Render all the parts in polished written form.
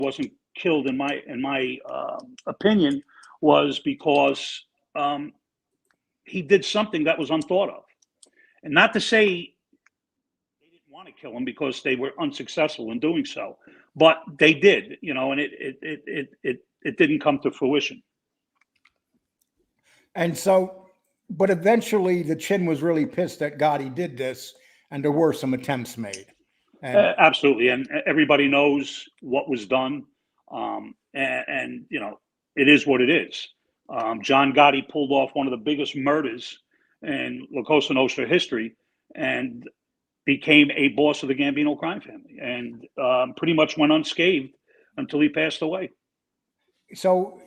wasn't killed, in my opinion, was because he did something that was unthought of. And not to say they didn't want to kill him because they were unsuccessful in doing so, but they did, and it didn't come to fruition. And so, but eventually the Chin was really pissed that Gotti did this, and there were some attempts made. And absolutely, and everybody knows what was done, and it is what it is. John Gotti pulled off one of the biggest murders in La Cosa Nostra history, and became a boss of the Gambino crime family, and pretty much went unscathed until he passed away. So,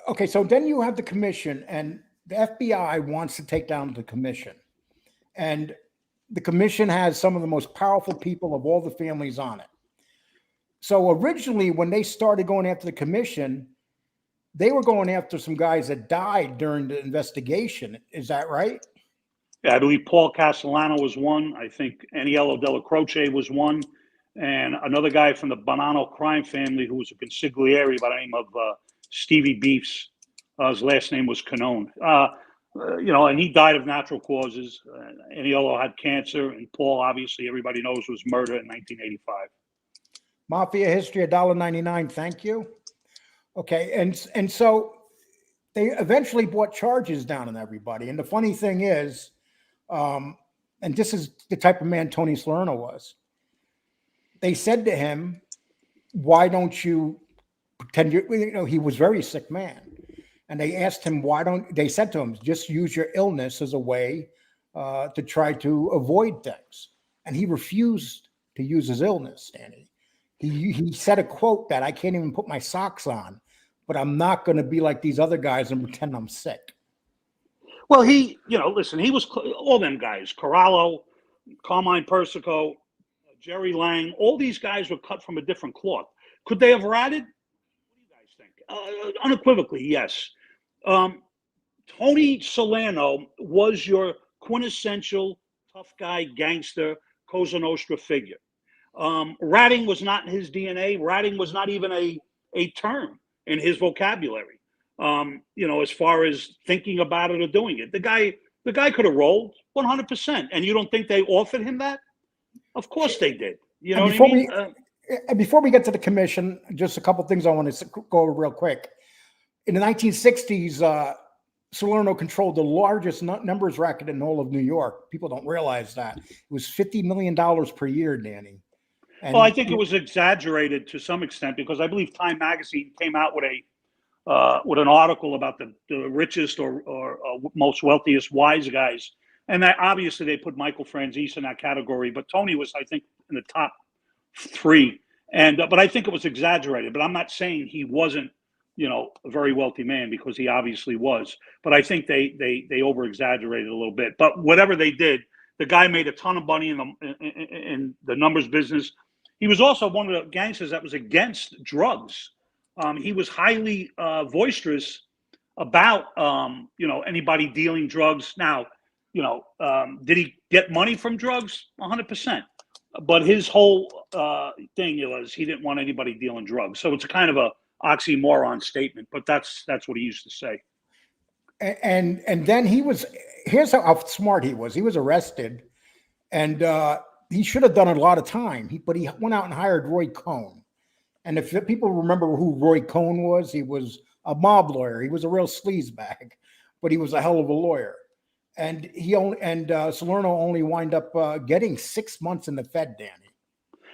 okay, so then you have the commission, and the FBI wants to take down the commission, and the commission has some of the most powerful people of all the families on it. So originally, when they started going after the commission, they were going after some guys that died during the investigation. Is that right? Yeah, I believe Paul Castellano was one. I think Aniello Della Croce was one. And another guy from the Bonanno crime family who was a consigliere by the name of Stevie Beefs. His last name was Canone. And he died of natural causes. Aniello had cancer, and Paul, obviously, everybody knows, was murdered in 1985. Mafia history, $1.99. Thank you. Okay, and so they eventually brought charges down on everybody. And the funny thing is, and this is the type of man Tony Salerno was. They said to him, "Why don't you pretend he was a very sick man." And they asked him, they said to him, just use your illness as a way to try to avoid things. And he refused to use his illness, Danny. He said a quote that I can't even put my socks on, but I'm not going to be like these other guys and pretend I'm sick. Well, listen, he was all them guys, Corallo, Carmine Persico, Jerry Lang, all these guys were cut from a different cloth. Could they have ratted? What do you guys think? Unequivocally, yes. Tony Salerno was your quintessential tough guy, gangster, Cosa Nostra figure. Ratting was not in his DNA. Ratting was not even a term in his vocabulary. As far as thinking about it or doing it, the guy could have rolled 100%. And you don't think they offered him that? Of course they did. You know what I mean? Before we get to the commission, just a couple of things I want to go over real quick. In the 1960s, Salerno controlled the largest numbers racket in all of New York. People don't realize that. It was $50 million per year, Danny. Well, I think it was exaggerated to some extent because I believe Time Magazine came out with an article about the richest or most wealthiest wise guys. And that obviously they put Michael Franzese in that category, but Tony was, I think, in the top three. And but I think it was exaggerated. But I'm not saying he wasn't, a very wealthy man, because he obviously was. But I think they over exaggerated a little bit. But whatever they did, the guy made a ton of money in the numbers business. He was also one of the gangsters that was against drugs. He was highly boisterous about anybody dealing drugs. Now, did he get money from drugs? 100%. But his whole thing was he didn't want anybody dealing drugs. So it's a kind of a oxymoron statement, but that's what he used to say. And then here's how smart he was. He was arrested, and he should have done a lot of time. But he went out and hired Roy Cohn. And if people remember who Roy Cohn was, he was a mob lawyer. He was a real sleazebag, but he was a hell of a lawyer. And Salerno only wind up getting 6 months in the Fed, Danny.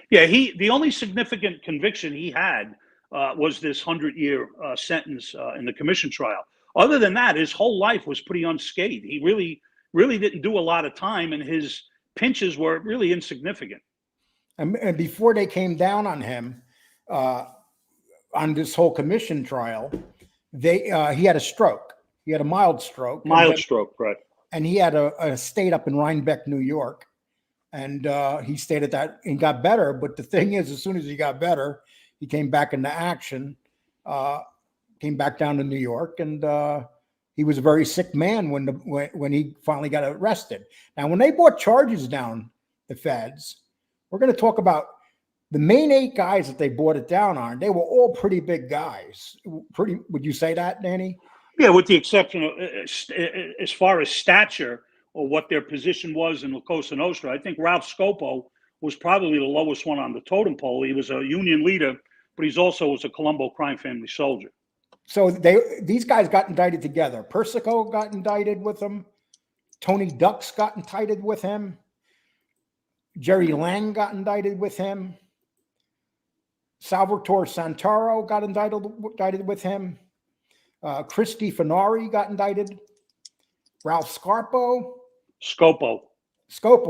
Yeah, the only significant conviction he had was this 100-year sentence in the commission trial. Other than that, his whole life was pretty unscathed. He really didn't do a lot of time, and his pinches were really insignificant. And before they came down on him on this whole commission trial, he had a stroke. He had a mild stroke. Stroke, right. And he had a estate up in Rhinebeck, New York. And he stayed at that and got better. But the thing is, as soon as he got better, he came back into action, came back down to New York, and he was a very sick man when he finally got arrested. Now, when they brought charges down, the feds, we're going to talk about the main 8 guys that they brought it down on, they were all pretty big guys. Pretty, would you say that, Danny? Yeah, with the exception of as far as stature or what their position was in La Cosa Nostra, I think Ralph Scopo was probably the lowest one on the totem pole. He was a union leader, but he's also was a Colombo crime family soldier. So these guys got indicted together. Persico got indicted with them. Tony Ducks got indicted with him. Jerry Lang got indicted with him. Salvatore Santoro got indicted with him. Christy Finari got indicted. Ralph Scopo.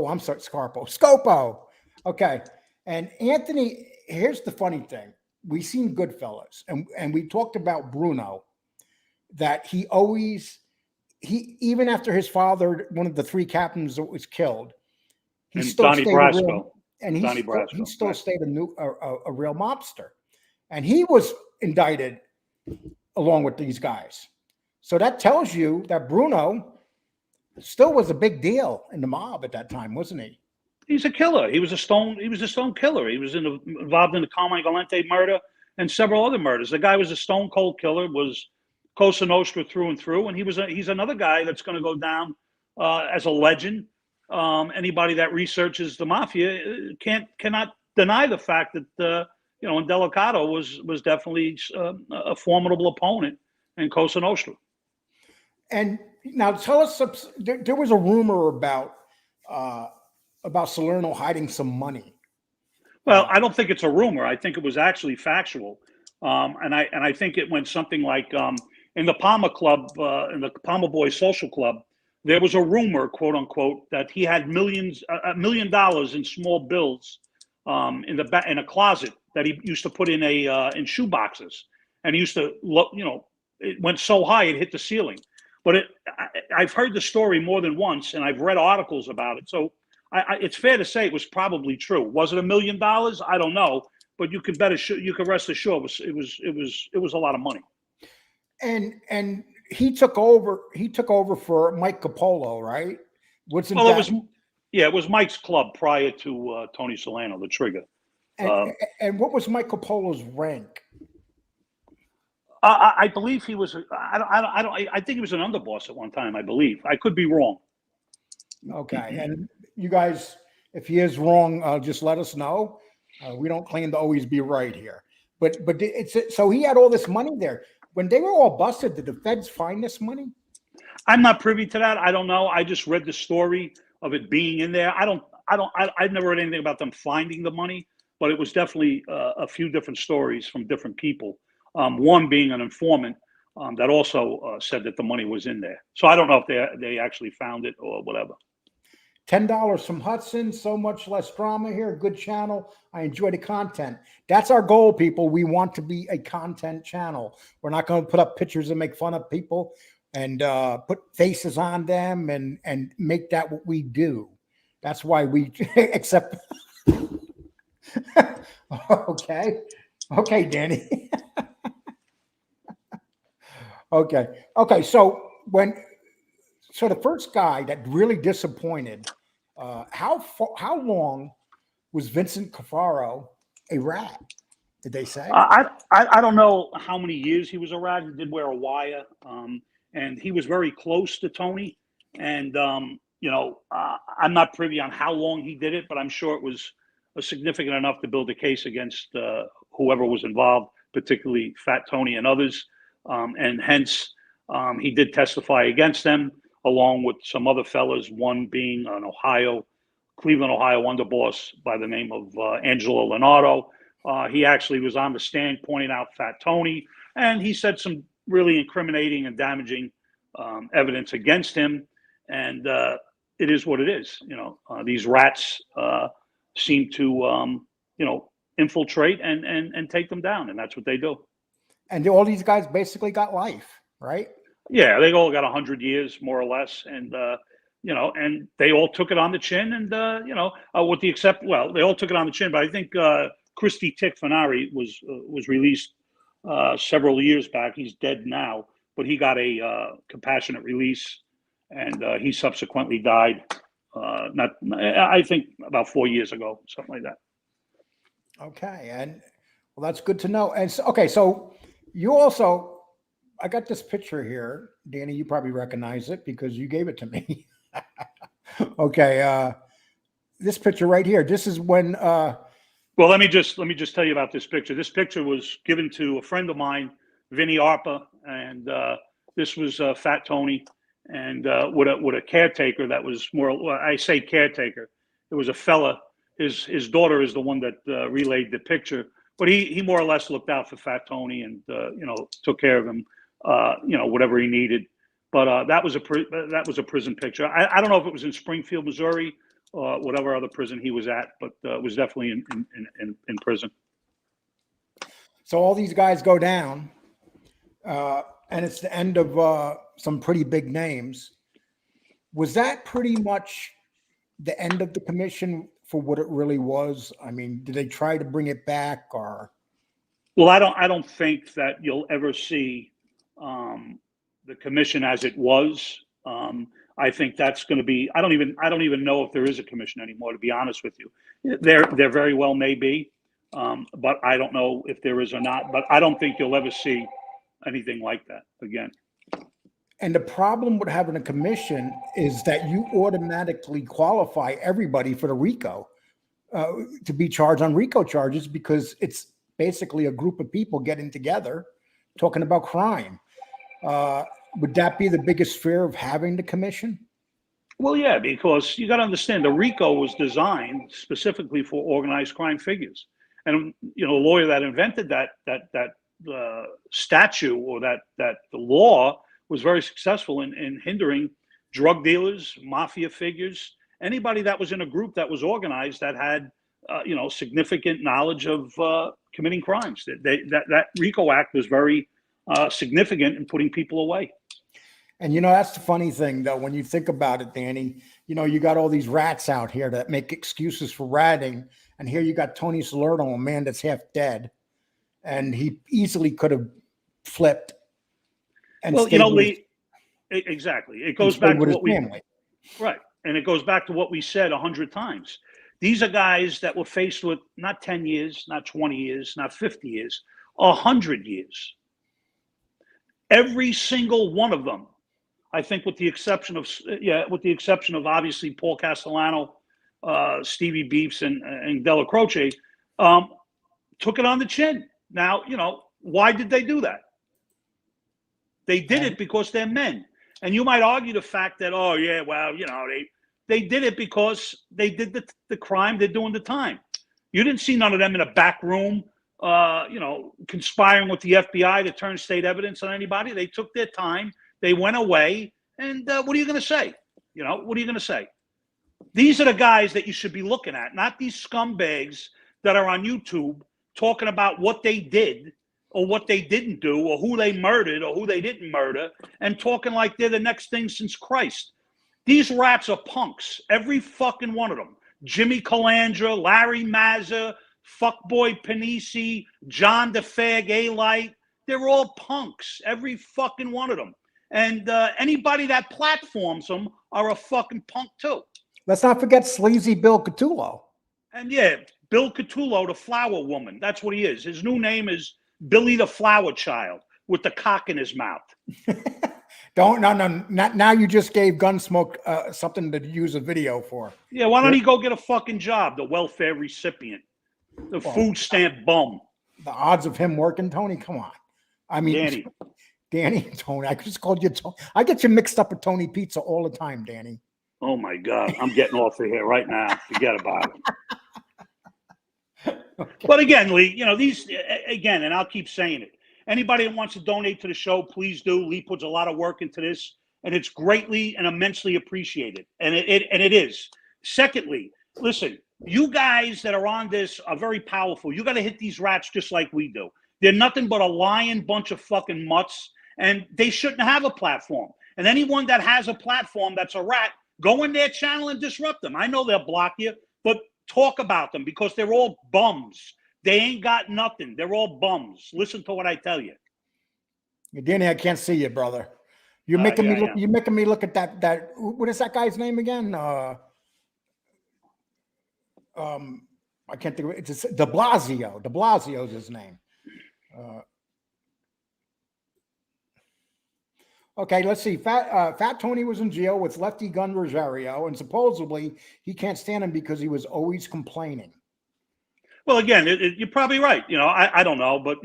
I'm sorry, Scopo. Okay. And Anthony, here's the funny thing. We seen Goodfellas, and we talked about Bruno, that he even after his father, one of the 3 captains that was killed, he still stayed a real mobster. And he was indicted along with these guys. So that tells you that Bruno still was a big deal in the mob at that time, wasn't he? He's a killer. He was a stone killer. He was involved in the Carmine Galante murder and several other murders. The guy was a stone cold killer, was Cosa Nostra through and through, and he's another guy that's going to go down as a legend. Anybody that researches the mafia cannot deny the fact that Indelicato was definitely a formidable opponent in Cosa Nostra. And now tell us, there was a rumor about Salerno hiding some money. Well, I don't think it's a rumor. I think it was actually factual, and I think it went something like in the Palma Club, in the Palma Boys Social Club, there was a rumor, quote unquote, that he had $1 million in small bills in a closet that he used to put in shoe boxes, and he used to it went so high it hit the ceiling. But I've heard the story more than once, and I've read articles about it. So it's fair to say it was probably true. Was it $1 million? I don't know, but you could rest assured it was a lot of money. And he took over for Mike Coppola, right? It was Mike's club prior to Tony Salerno, the Trigger. And what was Mike Coppola's rank? I believe he was. I think he was an underboss at one time. I believe. I could be wrong. Okay, and you guys, if he is wrong, just let us know. We don't claim to always be right here, but so he had all this money there. When they were all busted, did the feds find this money? I'm not privy to that. I don't know. I just read the story of it being in there. I've never read anything about them finding the money, but it was definitely a few different stories from different people. One being an informant that also said that the money was in there. So I don't know if they actually found it or whatever. $10 from Hudson. So much less drama here. Good channel. I enjoy the content. That's our goal, people. We want to be a content channel. We're not going to put up pictures and make fun of people and put faces on them and make that what we do. That's why we accept. Okay, Danny. Okay. So the first guy that really disappointed, how long was Vincent Cafaro a rat? Did they say? I don't know how many years he was a rat. He did wear a wire, and he was very close to Tony. And I'm not privy on how long he did it, but I'm sure it was significant enough to build a case against whoever was involved, particularly Fat Tony and others. And hence, he did testify against them, along with some other fellas, one being an Cleveland, Ohio underboss by the name of Angelo Leonardo. He actually was on the stand pointing out Fat Tony, and he said some really incriminating and damaging evidence against him. And it is what it is. These rats seem to, infiltrate and take them down, and that's what they do. And all these guys basically got life, right? Yeah, they all got 100 years, more or less, and and they all took it on the chin, and with the they all took it on the chin. But I think Christy Tick Finari was released several years back. He's dead now, but he got a compassionate release, and he subsequently died. I think about 4 years ago, something like that. Okay, and well, that's good to know. And so, okay, so you also, I got this picture here, Danny. You probably recognize it because you gave it to me. Okay, this picture right here. This is when. Well, let me just tell you about this picture. This picture was given to a friend of mine, Vinny Arpa, and this was Fat Tony, and with a caretaker that was more. Well, I say caretaker. It was a fella. His daughter is the one that relayed the picture, but he more or less looked out for Fat Tony and took care of him, whatever he needed. But that was a prison picture. I don't know if it was in Springfield, Missouri, whatever other prison he was at, but was definitely in prison. So all these guys go down, and it's the end of some pretty big names. Was that pretty much the end of the commission for what it really was? I mean, did they try to bring it back, or? Well, I don't think that you'll ever see the commission as it was. I think that's going to be. I don't even know if there is a commission anymore. To be honest with you, there very well may be, but I don't know if there is or not. But I don't think you'll ever see anything like that again. And the problem with having a commission is that you automatically qualify everybody for the Rico to be charged on Rico charges because it's basically a group of people getting together talking about crime. Would that be the biggest fear of having the commission? Well, yeah, because you got to understand the RICO was designed specifically for organized crime figures, and the lawyer that invented that statute or that the law was very successful in hindering drug dealers, mafia figures, anybody that was in a group that was organized that had significant knowledge of committing crimes. That RICO Act was very significant in putting people away. And that's the funny thing, though, when you think about it, Danny. You got all these rats out here that make excuses for ratting, and here you got Tony Salerno, a man that's half dead, and he easily could have flipped. And well, Lee, exactly. It goes back to what right, and it goes back to what we said 100 times. These are guys that were faced with not 10 years, not 20 years, not 50 years, 100 years. Every single one of them. I think with the exception of obviously Paul Castellano, Stevie Beefs, and Della Croce, took it on the chin. Now, why did they do that? They did it because they're men. And you might argue the fact that, oh, yeah, well, they did it because they did the crime, they're doing the time. You didn't see none of them in a back room, conspiring with the FBI to turn state evidence on anybody. They took their time. They went away, and what are you going to say? What are you going to say? These are the guys that you should be looking at, not these scumbags that are on YouTube talking about what they did or what they didn't do or who they murdered or who they didn't murder and talking like they're the next thing since Christ. These rats are punks, every fucking one of them. Jimmy Calandra, Larry Mazza, Fuckboy Panisi, John DeFag, A-Light. They're all punks, every fucking one of them. And anybody that platforms them are a fucking punk too. Let's not forget sleazy Bill Catullo. And yeah, Bill Catullo, the flower woman. That's what he is. His new name is Billy the Flower Child with the cock in his mouth. Now you just gave Gunsmoke something to use a video for. Yeah, why don't he go get a fucking job, the welfare recipient, the food stamp bum. The odds of him working, Tony, come on. I mean, Danny and Tony. I just called you Tony. I get you mixed up with Tony Pizza all the time, Danny. Oh my God, I'm getting off of here right now. Forget about it. Okay. But again, Lee, and I'll keep saying it. Anybody that wants to donate to the show, please do. Lee puts a lot of work into this, and it's greatly and immensely appreciated. And it is. Secondly, listen, you guys that are on this are very powerful. You got to hit these rats just like we do. They're nothing but a lying bunch of fucking mutts, and they shouldn't have a platform. And anyone that has a platform that's a rat, go in their channel and disrupt them. I know they'll block you, but talk about them because they're all bums. They ain't got nothing. They're all bums. Listen to what I tell you. Danny, I can't see you, brother. You're making me look. You're making me look at that. What is that guy's name again? I can't think of it. It's De Blasio. De Blasio is his name. Okay, let's see. Fat Tony was in jail with Lefty Gun Rosario, and supposedly he can't stand him because he was always complaining. Well, again, you're probably right. I don't know, but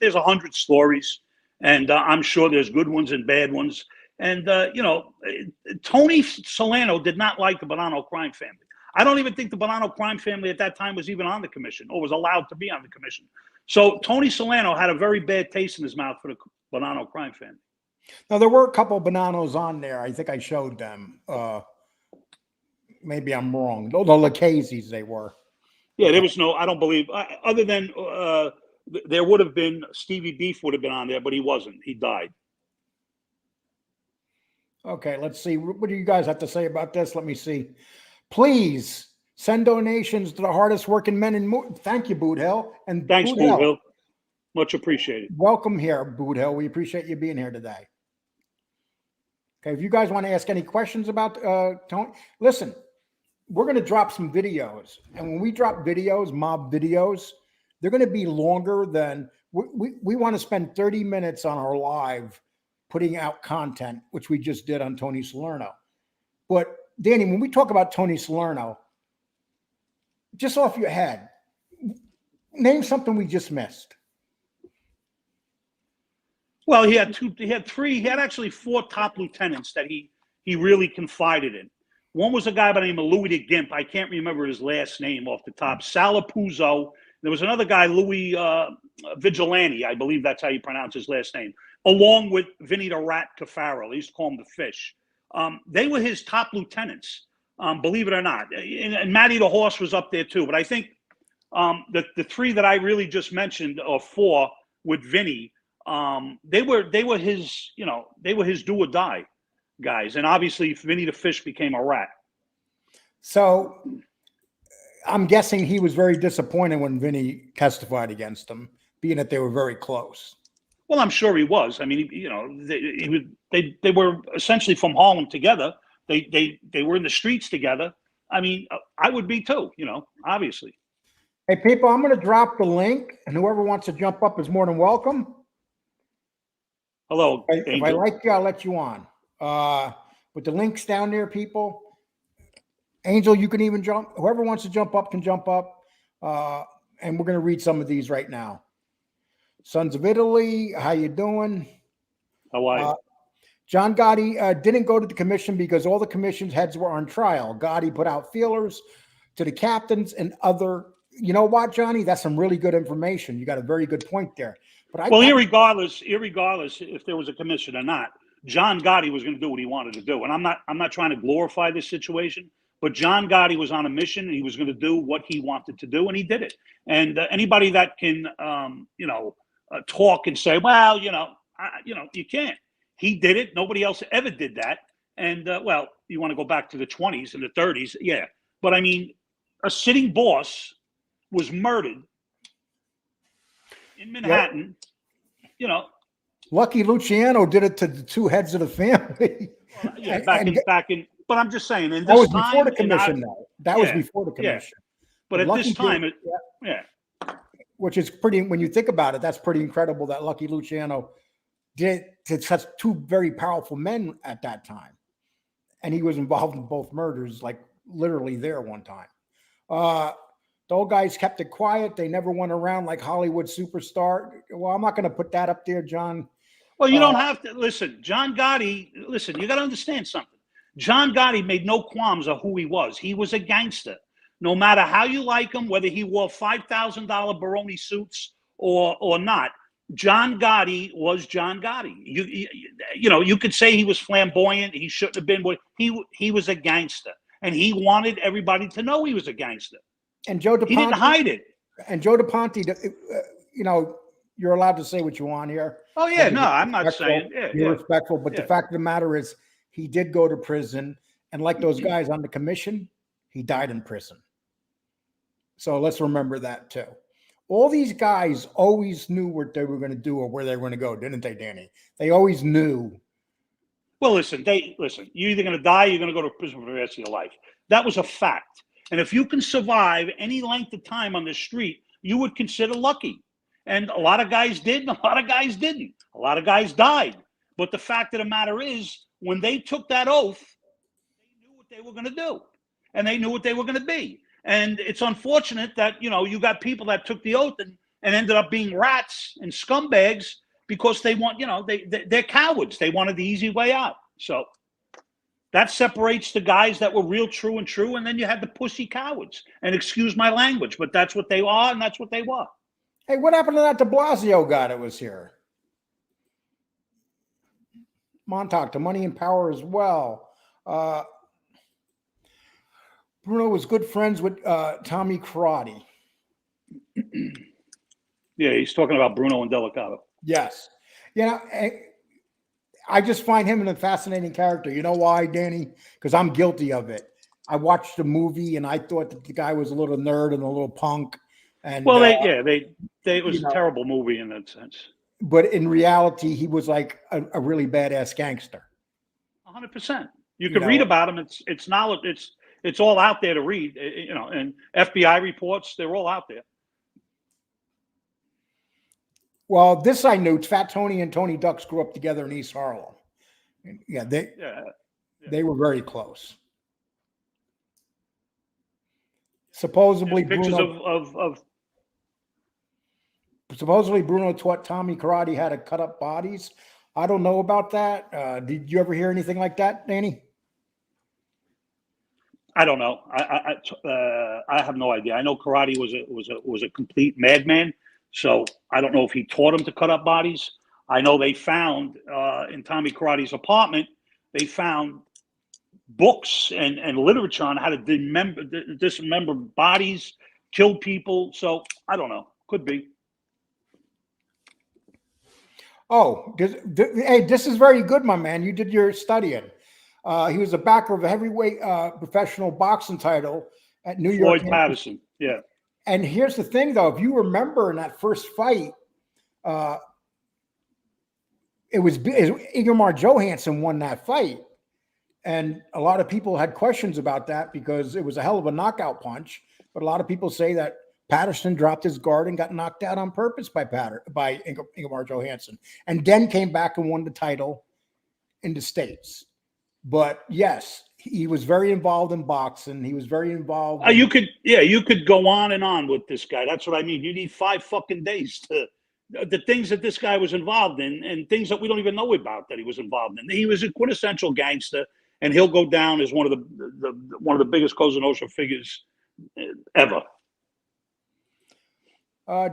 there's 100 stories, and I'm sure there's good ones and bad ones. And Tony Salerno did not like the Bonanno crime family. I don't even think the Bonanno crime family at that time was even on the commission or was allowed to be on the commission. So Tony Salerno had a very bad taste in his mouth for the Bonanno crime family. Now, there were a couple of Bonannos on there. I think I showed them. Maybe I'm wrong. The Lucchese's they were. Yeah, there was no, I don't believe, other than there would have been, Stevie Beef would have been on there, but he wasn't. He died. Okay, let's see. What do you guys have to say about this? Let me see. Please send donations to the hardest working men in. Thank you, Boot Hill. And thanks, Boot Hill. Much appreciated. Welcome here, Boot Hill. We appreciate you being here today. Okay, if you guys want to ask any questions about Tony, listen, we're going to drop some videos. And when we drop videos, mob videos, they're going to be longer than, we want to spend 30 minutes on our live putting out content, which we just did on Tony Salerno. But Danny, when we talk about Tony Salerno, just off your head, name something we just missed. Well, he had actually 4 top lieutenants that he really confided in. One was a guy by the name of Louis de Gimp. I can't remember his last name off the top. Salapuzzo. There was another guy, Louis Vigilante. I believe that's how you pronounce his last name. Along with Vinny the Rat Cafaro. They used to call him the Fish. They were his top lieutenants, believe it or not. And Matty the Horse was up there too. But I think the 3 that I really just mentioned, or 4 with Vinny, they were his do or die guys. And obviously Vinny the Fish became a rat. So I'm guessing he was very disappointed when Vinny testified against him, being that they were very close. Well, I'm sure he was. I mean, they were essentially from Harlem together. They were in the streets together. I mean, I would be too, obviously. Hey, people, I'm going to drop the link, and whoever wants to jump up is more than welcome. Hello, if I like you, I'll let you on. With the links down there, people. Angel, you can even jump. Whoever wants to jump up can jump up. And we're going to read some of these right now. Sons of Italy, how you doing? How are you? John Gotti didn't go to the commission because all the commission's heads were on trial. Gotti put out feelers to the captains and other. You know what, Johnny? That's some really good information. You got a very good point there. But irregardless if there was a commission or not, John Gotti was going to do what he wanted to do. And I'm not trying to glorify this situation, but John Gotti was on a mission and he was going to do what he wanted to do, and he did it. And anybody that can, talk and say, well, you can't. He did it. Nobody else ever did that. And you want to go back to the 20s and the 30s, yeah. But I mean, a sitting boss was murdered in Manhattan. Yep. Lucky Luciano did it to the 2 heads of the family. Well, yeah, back in. But I'm just saying, in this that was time, before the commission. Though that was before the commission. Yeah. But at this time, which is pretty. When you think about it, that's pretty incredible that Lucky Luciano did to such 2 very powerful men at that time, and he was involved in both murders, like literally there one time. The old guys kept it quiet. They never went around like Hollywood superstar. Well, I'm not going to put that up there, John. Well, you don't have to. Listen, John Gotti, you got to understand something. John Gotti made no qualms of who he was. He was a gangster. No matter how you like him, whether he wore $5,000 Baroni suits or not, John Gotti was John Gotti. You could say he was flamboyant. He shouldn't have been. He was a gangster, and he wanted everybody to know he was a gangster. And Joe DePonte, he didn't hide it. And Joe DePonte, you're allowed to say what you want here. Oh yeah, no, I'm not saying. You're respectful, but the fact of the matter is, he did go to prison, and like those guys on the commission, he died in prison. So let's remember that too. All these guys always knew what they were going to do or where they were going to go, didn't they, Danny? They always knew. Well, listen. You're either going to die, or you're going to go to prison for the rest of your life. That was a fact. And if you can survive any length of time on the street, you would consider lucky. And a lot of guys did, and a lot of guys didn't. A lot of guys died. But the fact of the matter is, when they took that oath, they knew what they were going to do, and they knew what they were going to be. And it's unfortunate that, you got people that took the oath and ended up being rats and scumbags because they want, they're cowards. They wanted the easy way out. So that separates the guys that were real true, and then you had the pussy cowards. And excuse my language, but that's what they are, and that's what they were. Hey, what happened to that de Blasio guy that was here? Montauk, to Money and Power as well. Bruno was good friends with Tommy Karate. Yeah, he's talking about Bruno and Delicato. Yes. I just find him a fascinating character. You know why, Danny? Because I'm guilty of it. I watched the movie and I thought that the guy was a little nerd and a little punk. And well, it was a terrible movie in that sense. But in reality, he was like a really badass gangster. 100%. You could read about him. It's knowledge. It's all out there to read. And FBI reports, they're all out there. Well, this I knew. Fat Tony and Tony Ducks grew up together in East Harlem. Yeah, they were very close. Supposedly, Bruno taught Tommy Karate how to cut up bodies. I don't know about that. Did you ever hear anything like that, Danny? I don't know. I have no idea. I know Karate was a complete madman. So I don't know if he taught him to cut up bodies. I know they found in Tommy Karate's apartment, they found books and literature on how to dismember bodies, kill people. So I don't know. Could be. Oh, hey, this is very good, my man. You did your studying. He was a backer of a heavyweight professional boxing title at New York. Floyd Patterson, yeah. And here's the thing, though. If you remember in that first fight, it was Ingemar Johansson won that fight. And a lot of people had questions about that because it was a hell of a knockout punch. But a lot of people say that Patterson dropped his guard and got knocked out on purpose by Ingemar Johansson. And then came back and won the title in the States. But yes, he was very involved in boxing. He was very involved. You could go on and on with this guy. That's what I mean. You need 5 fucking days to the things that this guy was involved in, and things that we don't even know about that he was involved in. He was a quintessential gangster, and he'll go down as one of the biggest Cosa Nostra figures ever.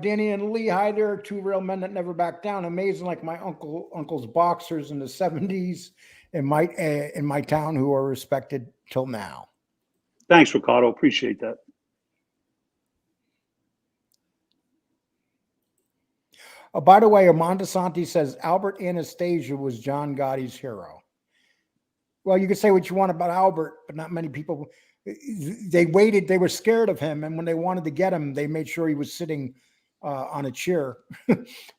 Danny and Lee, hi there, 2 real men that never back down. Amazing, like my uncle's boxers in the 70s. In my town, who are respected till now. Thanks, Ricardo. Appreciate that. By the way, Armando Santi says Albert Anastasia was John Gotti's hero. Well, you could say what you want about Albert, but not many people. They waited. They were scared of him, and when they wanted to get him, they made sure he was sitting on a chair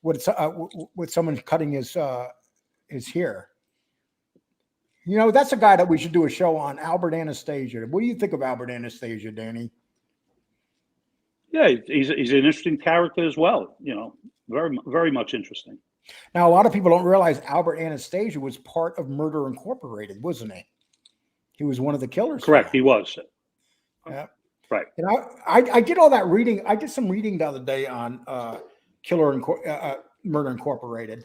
with someone cutting his hair. That's a guy that we should do a show on, Albert Anastasia. What do you think of Albert Anastasia, Danny? Yeah, he's an interesting character as well. Very, very much interesting. Now, a lot of people don't realize Albert Anastasia was part of Murder Incorporated, wasn't he? He was one of the killers. Correct, he was. Yeah. Right. I did all that reading. I did some reading the other day on Murder Incorporated.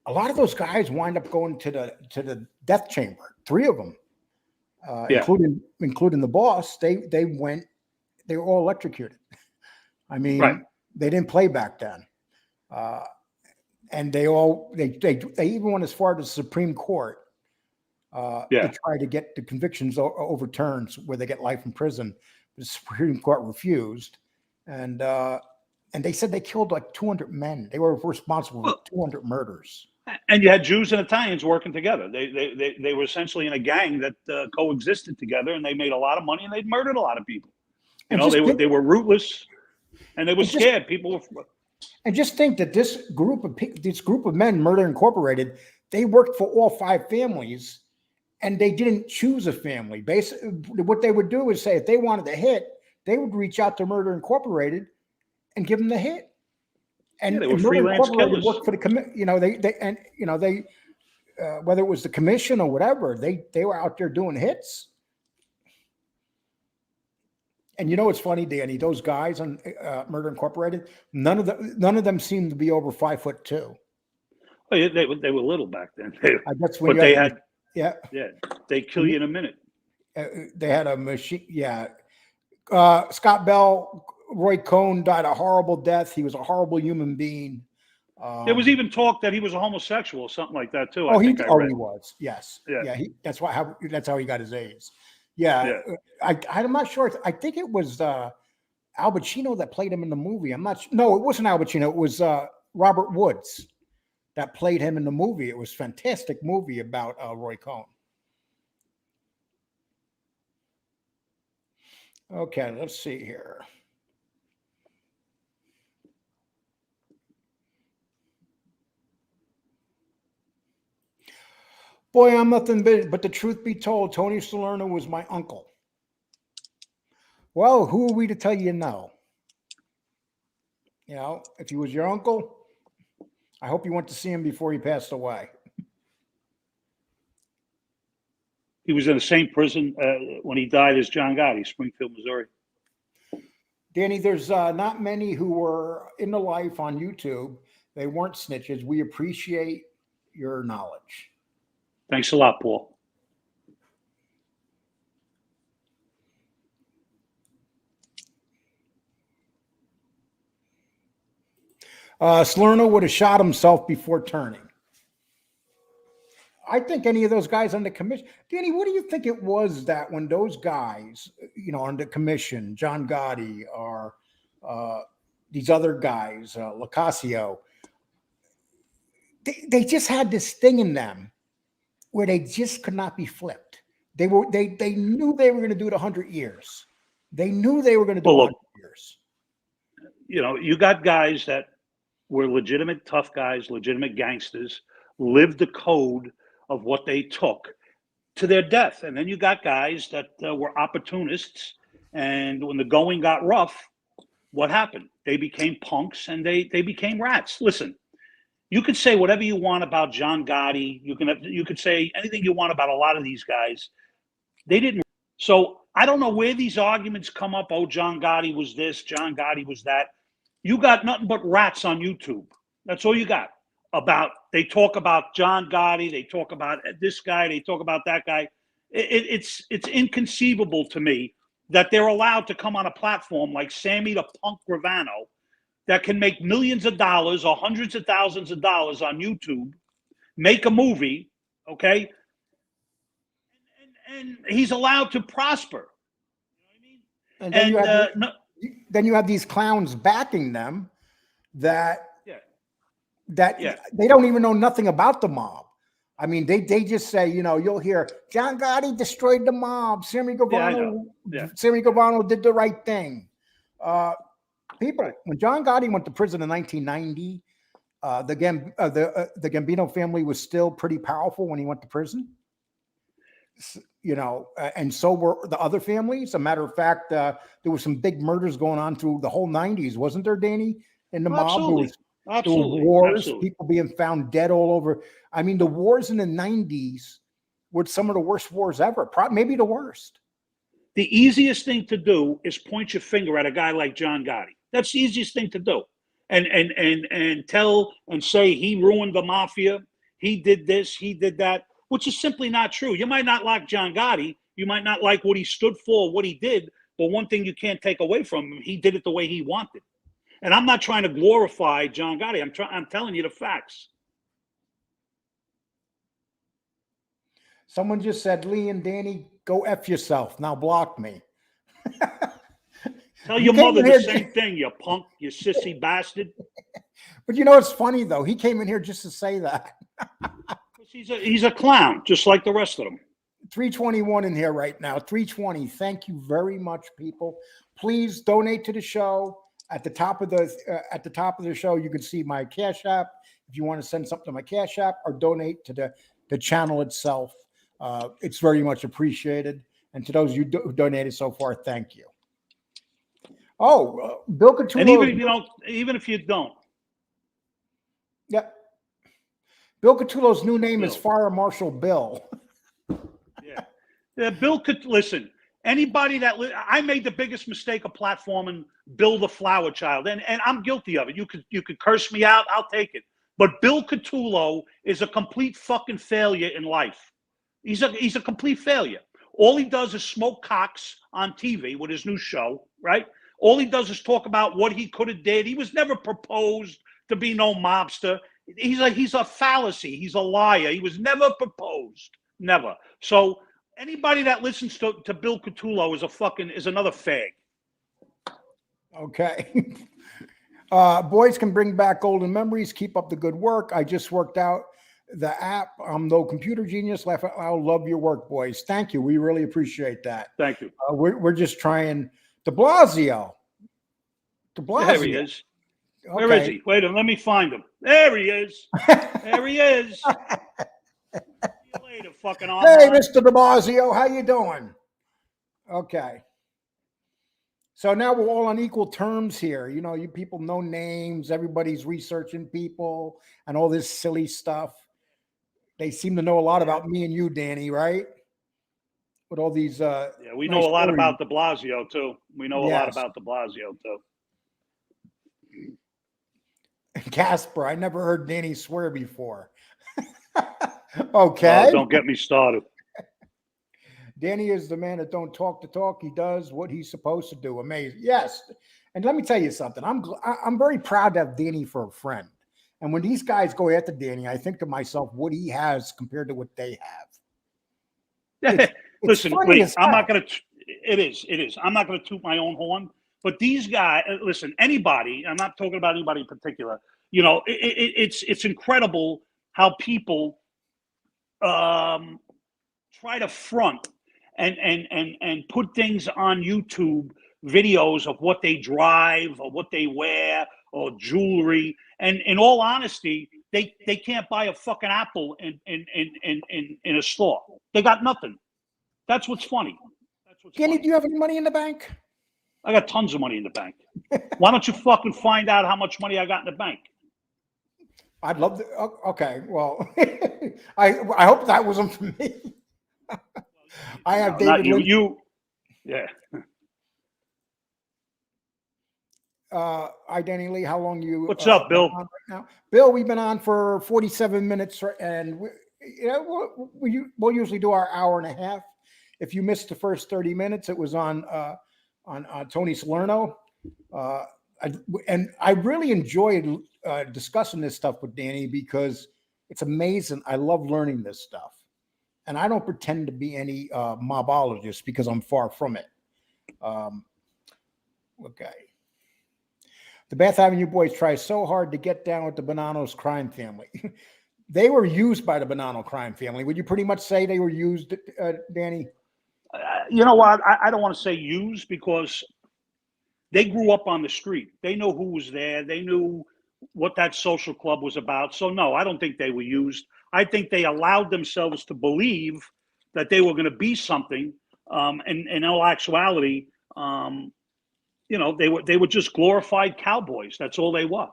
A lot of those guys wind up going to the death chamber. 3 of them, including the boss. They were all electrocuted. I mean, right. They didn't play back then, and they even went as far to the Supreme Court to try to get the convictions overturned, where they get life in prison. The Supreme Court refused, and they said they killed like 200 men. They were responsible for 200 murders. And you had Jews and Italians working together. They were essentially in a gang that coexisted together, and they made a lot of money, and they murdered a lot of people. They were rootless, and they were scared. People were. And just think that this group of men, Murder Incorporated, they worked for all 5 families, and they didn't choose a family. Basically, what they would do is say if they wanted to hit, they would reach out to Murder Incorporated and give them the hit. And, they were Murder freelance Incorporated killers. worked for they whether it was the commission or whatever, they were out there doing hits. And you know what's funny, Danny? Those guys on Murder Incorporated, none of them seemed to be over 5'2". Oh, yeah, they were little back then. When they had they kill you in a minute. They had a machine. Yeah, Scott Bell, Roy Cohn died a horrible death. He was a horrible human being. There was even talk that he was a homosexual or something like that too. He was. Yes. Yeah. That's how he got his AIDS. Yeah. I'm not sure. I think it was Al Pacino that played him in the movie. I'm not. No, it wasn't Al Pacino. It was Robert Woods that played him in the movie. It was a fantastic movie about Roy Cohn. Okay, let's see here. Boy, I'm nothing but the truth be told, Tony Salerno was my uncle. Well, who are we to tell you no? You know, if he was your uncle, I hope you went to see him before he passed away. He was in the same prison when he died as John Gotti, Springfield, Missouri. Danny, there's not many who were in the life on YouTube. They weren't snitches. We appreciate your knowledge. Thanks a lot, Paul. Salerno would have shot himself before turning. I think any of those guys on the commission, Danny, what do you think it was that when those guys, on the commission, John Gotti or these other guys, Locascio, they just had this thing in them where they just could not be flipped. They knew they were going to do it 100 years. They knew they were going to do it 100 years. You got guys that were legitimate tough guys, legitimate gangsters, lived the code of what they took to their death. And then you got guys that were opportunists. And when the going got rough, what happened? They became punks and they became rats. Listen, you could say whatever you want about John Gotti. You could say anything you want about a lot of these guys. They didn't. So I don't know where these arguments come up. Oh, John Gotti was this, John Gotti was that. You got nothing but rats on YouTube. That's all you got. They talk about John Gotti, they talk about this guy, they talk about that guy. It's inconceivable to me that they're allowed to come on a platform like Sammy the Punk Gravano that can make millions of dollars or hundreds of thousands of dollars on YouTube, make a movie, okay? And he's allowed to prosper. You know what I mean? And then you have these clowns backing them that they don't even know nothing about the mob. I mean, they just say, you'll hear John Gotti destroyed the mob. Sammy Gravano did the right thing. People, when John Gotti went to prison in 1990, the Gambino family was still pretty powerful when he went to prison. And so were the other families. As a matter of fact, there were some big murders going on through the whole 90s, wasn't there, Danny? In the mob, there were wars, people being found dead all over. I mean, the wars in the 90s were some of the worst wars ever, maybe the worst. The easiest thing to do is point your finger at a guy like John Gotti. That's the easiest thing to do. And tell and say he ruined the mafia, he did this, he did that, which is simply not true. You might not like John Gotti, you might not like what he stood for, what he did, but one thing you can't take away from him, he did it the way he wanted. And I'm not trying to glorify John Gotti. I'm telling you the facts. Someone just said, Lee and Danny, go F yourself. Now block me. Tell your mother the same thing, you punk, you sissy bastard. But it's funny, though. He came in here just to say that. He's a clown, just like the rest of them. 321 in here right now. 320. Thank you very much, people. Please donate to the show. At the top of the show, you can see my Cash App. If you want to send something to my Cash App or donate to the channel itself, It's very much appreciated. And to those who donated so far, thank you. Oh, Bill Catullo. And even if you don't. Yep. Bill Catullo's new name Bill. is Fire Marshal Bill. Yeah, Bill could listen. Anybody that I made the biggest mistake of platforming Bill the Flower Child, and I'm guilty of it. You could curse me out, I'll take it. But Bill Catullo is a complete fucking failure in life. He's a complete failure. All he does is smoke cocks on TV with his new show, right? All he does is talk about what he could have did. He was never proposed to be no mobster. He's a fallacy. He's a liar. He was never proposed. Never. So anybody that listens to Bill Catullo is another fag. Okay. Boys can bring back golden memories. Keep up the good work. I just worked out the app. I'm no computer genius. Laugh out loud. Love your work, boys. Thank you. We really appreciate that. Thank you. We're just trying. De Blasio. There he is. Okay. Where is he? Wait a minute. Let me find him. There he is. There he is. See you later, fucking online. Hey, Mr. De Blasio. How you doing? Okay. So now we're all on equal terms here. You know, you people know names. Everybody's researching people and all this silly stuff. They seem to know a lot about me and you, Danny, right? With all these we know a lot about De Blasio too. We know a lot about De Blasio too. Casper, I never heard Danny swear before. Okay. Don't get me started. Danny is the man that don't talk the talk. He does what he's supposed to do. Amazing. Yes. And let me tell you something. I'm very proud to have Danny for a friend. And when these guys go after Danny, I think to myself what he has compared to what they have. Listen, wait, I'm not going to. It is. I'm not going to toot my own horn. But these guys, listen, anybody, I'm not talking about anybody in particular, you know, it's incredible how people try to front and put things on YouTube, videos of what they drive or what they wear or jewelry. And in all honesty, they can't buy a fucking apple in a store. They got nothing. That's what's funny. Danny, do you have any money in the bank? I got tons of money in the bank. Why don't you fucking find out how much money I got in the bank? I'd love to. Okay, well, I hope that wasn't for me. I have David. Yeah. Hi, Danny Lee. How long you? What's up, Bill? Right now? Bill, we've been on for 47 minutes, and we'll usually do our hour and a half. If you missed the first 30 minutes, it was on Tony Salerno. And I really enjoyed discussing this stuff with Danny because it's amazing. I love learning this stuff. And I don't pretend to be any mobologist because I'm far from it. Okay. The Bath Avenue boys try so hard to get down with the Bonanno's crime family. They were used by the Bonanno crime family. Would you pretty much say they were used, Danny? You know what? I don't want to say used because they grew up on the street. They know who was there. They knew what that social club was about. So, no, I don't think they were used. I think they allowed themselves to believe that they were going to be something. And in all actuality, you know, they were just glorified cowboys. That's all they were.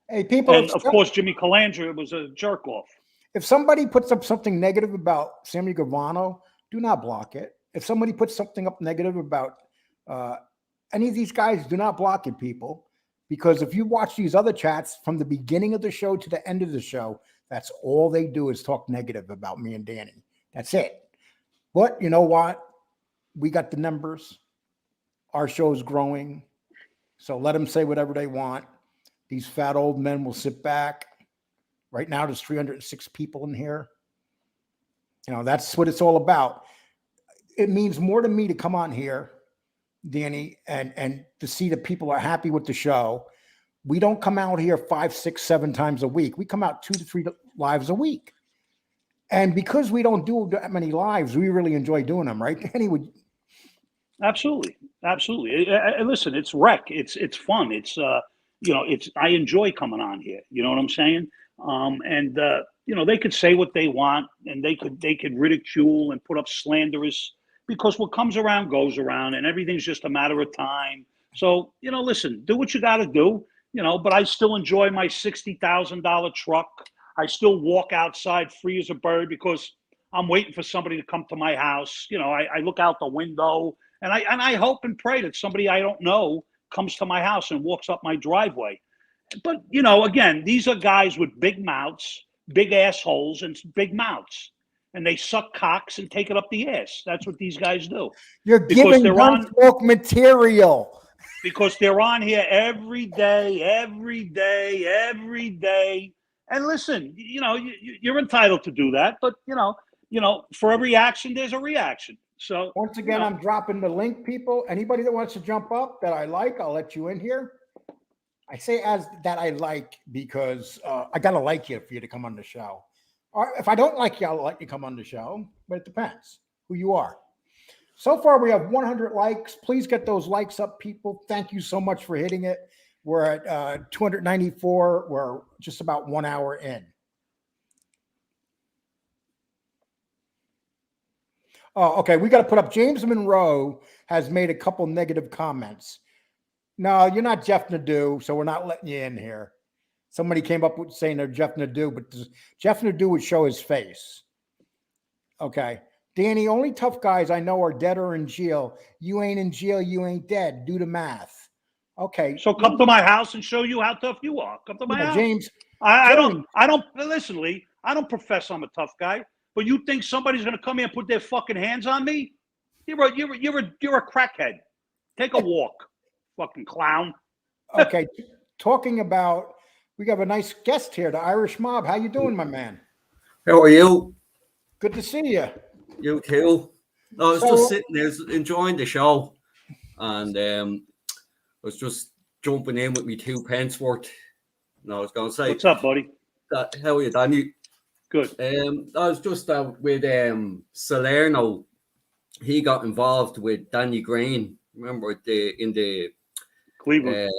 Hey, people. And, of course, Jimmy Calandra was a jerk-off. If somebody puts up something negative about Sammy Gravano, do not block it. If somebody puts something up negative about any of these guys, do not block it, people. Because if you watch these other chats from the beginning of the show to the end of the show, that's all they do is talk negative about me and Danny. That's it. But you know what? We got the numbers. Our show's growing. So let them say whatever they want. These fat old men will sit back. Right now, there's 306 people in here. You know, that's what it's all about. It means more to me to come on here, Danny, and to see that people are happy with the show. We don't come out here 5, 6, 7 times a week. We come out 2 to 3 lives a week. And because we don't do that many lives, we really enjoy doing them, right, Danny? Absolutely. Absolutely. Listen, it's rec. It's fun. It's, you know, I enjoy coming on here. You know what I'm saying? And they could say what they want, and they could ridicule and put up slanderous, because what comes around goes around, and everything's just a matter of time. So listen, do what you got to do. But I still enjoy my $60,000 truck. I still walk outside free as a bird because I'm waiting for somebody to come to my house. I look out the window and I hope and pray that somebody I don't know comes to my house and walks up my driveway. But again, these are guys with big mouths, big assholes, and big mouths, and they suck cocks and take it up the ass. That's what these guys do. You're giving gun smoke material. Because they're on here every day. And listen, you're entitled to do that, but for every action, there's a reaction. So once again, I'm dropping the link, people. Anybody that wants to jump up that I like, I'll let you in here. I say as that I like because I gotta like you for you to come on the show. Or if I don't like you, I'll let you come on the show, but it depends who you are. So far, we have 100 likes. Please get those likes up, people. Thank you so much for hitting it. We're at 294. We're just about 1 hour in. Oh, okay. We got to put up. James Monroe has made a couple negative comments. No, you're not Jeff Nadeau, so we're not letting you in here. Somebody came up with saying they're Jeff Nadeau, but Jeff Nadeau would show his face. Okay. Danny, only tough guys I know are dead or in jail. You ain't in jail, you ain't dead. Do the math. Okay. So come to my house and show you how tough you are. Come to my house. James. I don't listen, Lee. I don't profess I'm a tough guy, but you think somebody's gonna come here and put their fucking hands on me? You're a crackhead. Take a walk, fucking clown. Okay. Talking about, we have a nice guest here, the Irish Mob. How you doing, my man? How are you? Good to see you. You too. I was just sitting there enjoying the show, and I was just jumping in with me 2 pence worth. And I was going to say, what's up, buddy? How are you, Danny? Good. I was just with Salerno. He got involved with Danny Green. Remember in the Cleveland?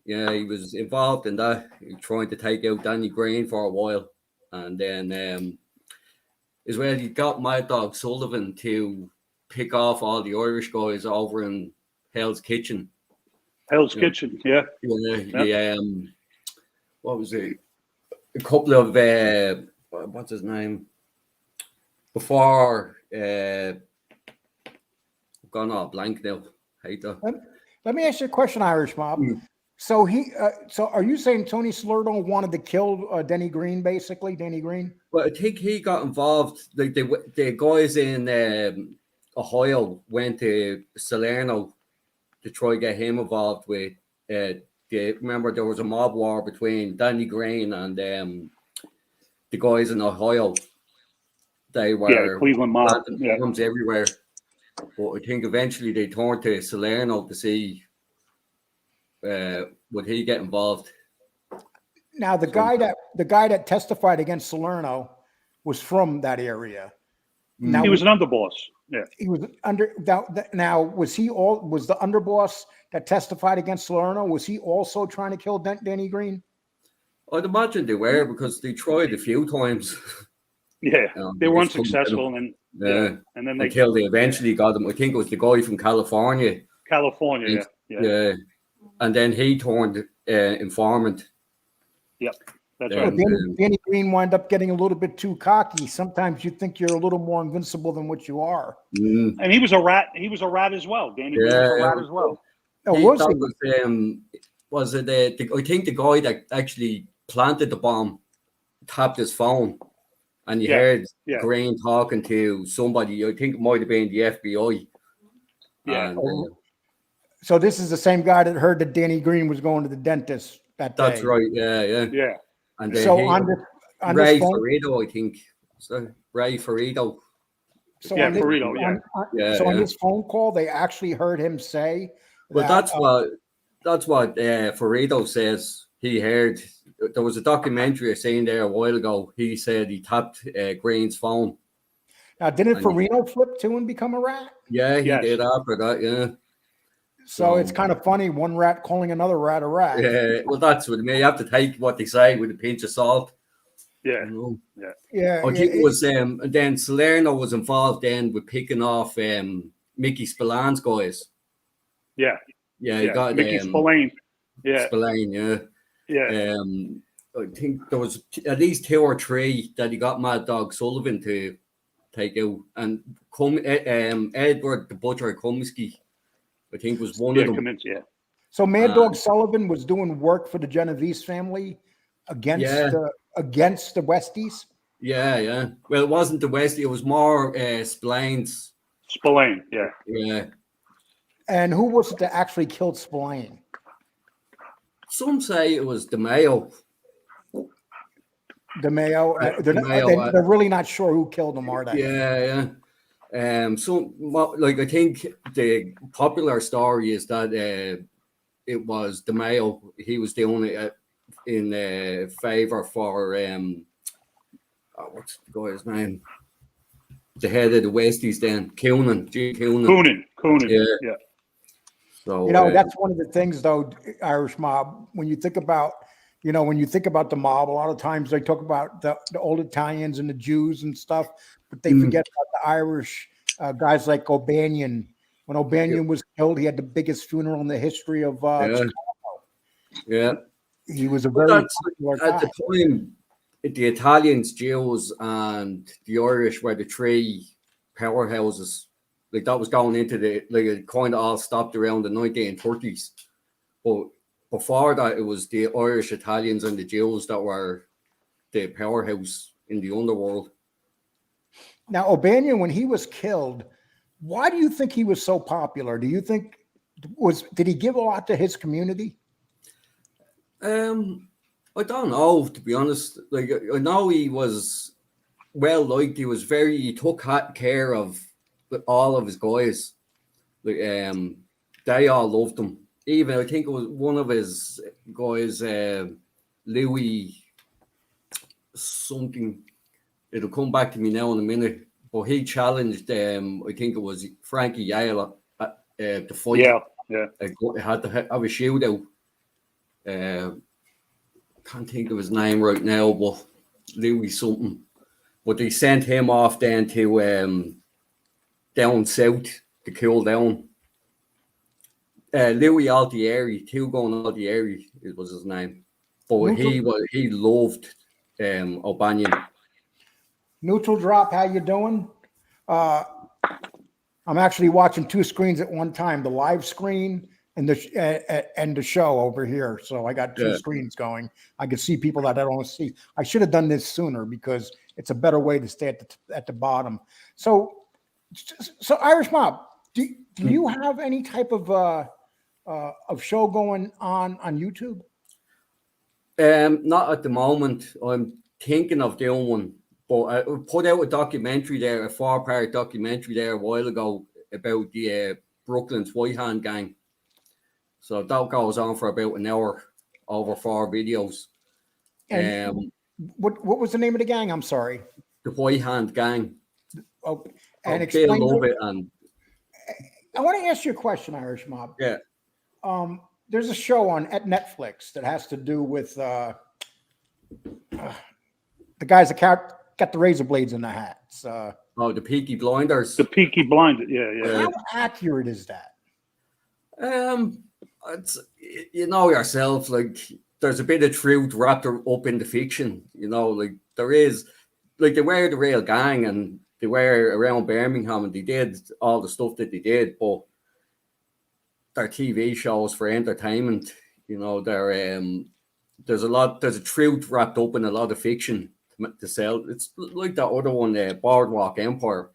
Yeah, he was involved in that. He was trying to take out Danny Green for a while, and then as well, he got Mad Dog Sullivan to pick off all the Irish guys over in Hell's Kitchen. Hell's Kitchen, yeah. What was it? A couple of what's his name? Before I've gone off blank now. Hate that. Let me ask you a question, Irish Mob. So so are you saying Tony Salerno wanted to kill Denny Green, basically, Denny Green? Well, I think he got involved. Like the guys in Ohio went to Salerno to try to get him involved with. Remember, there was a mob war between Danny Green and the guys in Ohio. They were Cleveland mob. Bombs everywhere. But I think eventually they turned to Salerno to see would he get involved. Now the guy that testified against Salerno was from that area. Now he was an underboss. Yeah, he was under. Now was the underboss that testified against Salerno? Was he also trying to kill Danny Green? I'd imagine they were, because they tried a few times. Yeah, they were unsuccessful, and then until they eventually got him. I think it was the guy from California. Yeah. And then he turned informant. Yep, that's right. Danny Green wound up getting a little bit too cocky. Sometimes you think you're a little more invincible than what you are. And he was a rat. He was a rat as well. Danny Green was a rat as well. Was it I think the guy that actually planted the bomb tapped his phone, and you heard Green talking to somebody. I think it might have been the FBI. Yeah. And, so this is the same guy that heard that Danny Green was going to the dentist that day. That's right. Yeah. And then so on Ray Ferrito, I think. So Ray Ferrito. So Ferrito. On this phone call, they actually heard him say. Well, that's what Ferrito says. He heard. There was a documentary saying there a while ago. He said he tapped Green's phone. Now, didn't Ferrito flip too and become a rat? Yeah, he did after that. Yeah. So it's kind of funny, one rat calling another rat a rat. Yeah, well, that's what I mean. You have to take what they say with a pinch of salt. Yeah, You know? Yeah. I think it was and then Salerno was involved then with picking off Mickey Spillane's guys. yeah, Yeah, he got Mickey Spillane. Yeah, Spillane, yeah, I think there was at least 2 or 3 that he got Mad Dog Sullivan to take out, and Edward the Butcher Comiskey, I think, was one of them. Yeah. So Mad Dog Sullivan was doing work for the Genovese family against the Westies. Yeah. Well, it wasn't the Wesley; it was more Spillane's. Spillane. Yeah. Yeah. And who was it that actually killed Spillane? Some say it was DeMayo. DeMayo. They're really not sure who killed him, are they? Yeah. So, like, I think the popular story is that it was DeMayo. He was the only in favor for what's the guy's name? The head of the Westies then, Coonan. Yeah. So that's one of the things, though, Irish Mob. When you think about, the mob, a lot of times they talk about the old Italians and the Jews and stuff, but they forget about the Irish guys like O'Banion. When O'Banion was killed, he had the biggest funeral in the history of Chicago. Yeah, he was a very popular guy. At the time. The Italians, Jews, and the Irish were the 3 powerhouses. Like, that was going into it kind of all stopped around the 1930s. But before that, it was the Irish, Italians, and the Jews that were the powerhouse in the underworld. Now, O'Banion, when he was killed, why do you think he was so popular? Do you think did he give a lot to his community? I don't know, to be honest. Like, I know he was well liked. He took care of all of his guys. Like, they all loved him. Even I think it was one of his guys, Louis something. It'll come back to me now in a minute. But he challenged I think it was Frankie Yale to fight. Yeah. It had to have a shootout. Can't think of his name right now, but Louis something. But they sent him off then to down south to cool down. Louis Altieri, Tugon Altieri, was his name. But he loved O'Banion. Neutral Drop, how you doing? I'm actually watching 2 screens at one time: the live screen and the show over here. So I got 2 screens going. I could see people that I don't see. I should have done this sooner because it's a better way to stay at the bottom. So Irish Mob, do you have any type of show going on YouTube? Not at the moment. I'm thinking of doing one, but I put out a documentary there, a 4-part documentary there a while ago about the Brooklyn's White Hand Gang. So that goes on for about an hour, over 4 videos. And what was the name of the gang? I'm sorry. The White Hand Gang. Oh, and explain a little bit. And I want to ask you a question, Irish Mob. Yeah. There's a show at Netflix that has to do with the guys that got the razor blades in the hats. The Peaky Blinders. The Peaky Blinders. Yeah. How accurate is that? It's, yourself, like, there's a bit of truth wrapped up in the fiction, like there is, like, they were the real gang and they were around Birmingham and they did all the stuff that they did, but they're TV shows for entertainment, there's a truth wrapped up in a lot of fiction to sell. It's like that other one, Boardwalk Empire.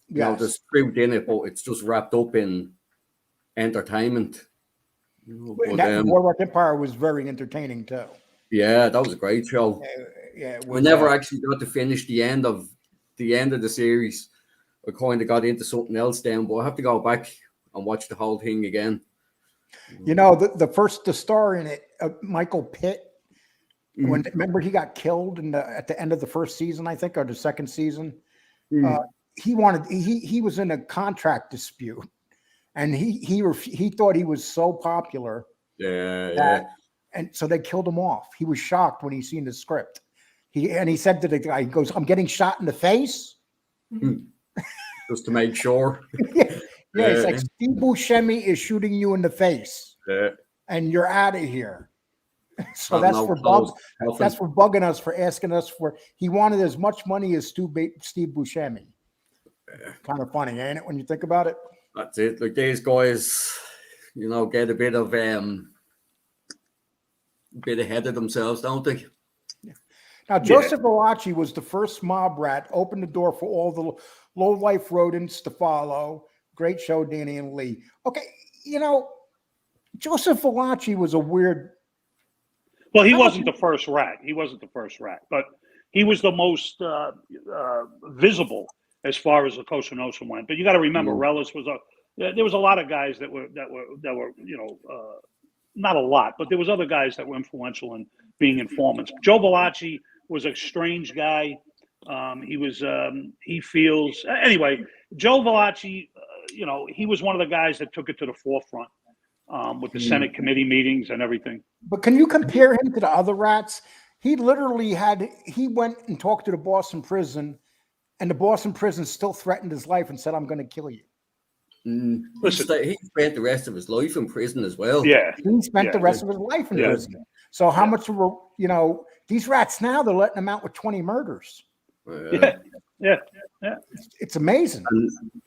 There's truth in it, but it's just wrapped up in entertainment. Boardwalk Empire was very entertaining too. Yeah, that was a great show. We never actually got to finish the end of the series. I kind of got into something else then, but I have to go back and watch the whole thing again. The star in it, Michael Pitt. Remember he got killed at the end of the first season, I think, or the second season. He was in a contract dispute, and he thought he was so popular. Yeah. And so they killed him off. He was shocked when he seen the script. He said to the guy, he goes, "I'm getting shot in the face." Just to make sure. Yeah, it's like Steve Buscemi is shooting you in the face, and you're out of here. So that's for bugging us, for asking us for. He wanted as much money as Steve Buscemi. Kind of funny, ain't it, when you think about it? That's it. Like these guys, get a bit ahead of themselves, don't they? Now, Joseph Valachi was the first mob rat, opened the door for all the low-life rodents to follow. Great show, Danny and Lee. Okay, Joseph Valachi was a weird... Well, he wasn't the first rat. But he was the most visible as far as the Cosa Nostra went. But you got to remember, Rellis was there was a lot of guys that were not a lot, but there was other guys that were influential in being informants. Joe Valachi was a strange guy. He feels anyway. Joe Valachi, he was one of the guys that took it to the forefront with the Senate committee meetings and everything. But can you compare him to the other rats? He literally he went and talked to the Boston prison, and the Boston prison still threatened his life and said, "I'm going to kill you." Listen, he spent the rest of his life in prison as well. Yeah, he spent the rest of his life in prison. So how much these rats now, they're letting them out with 20 murders. Yeah. It's amazing.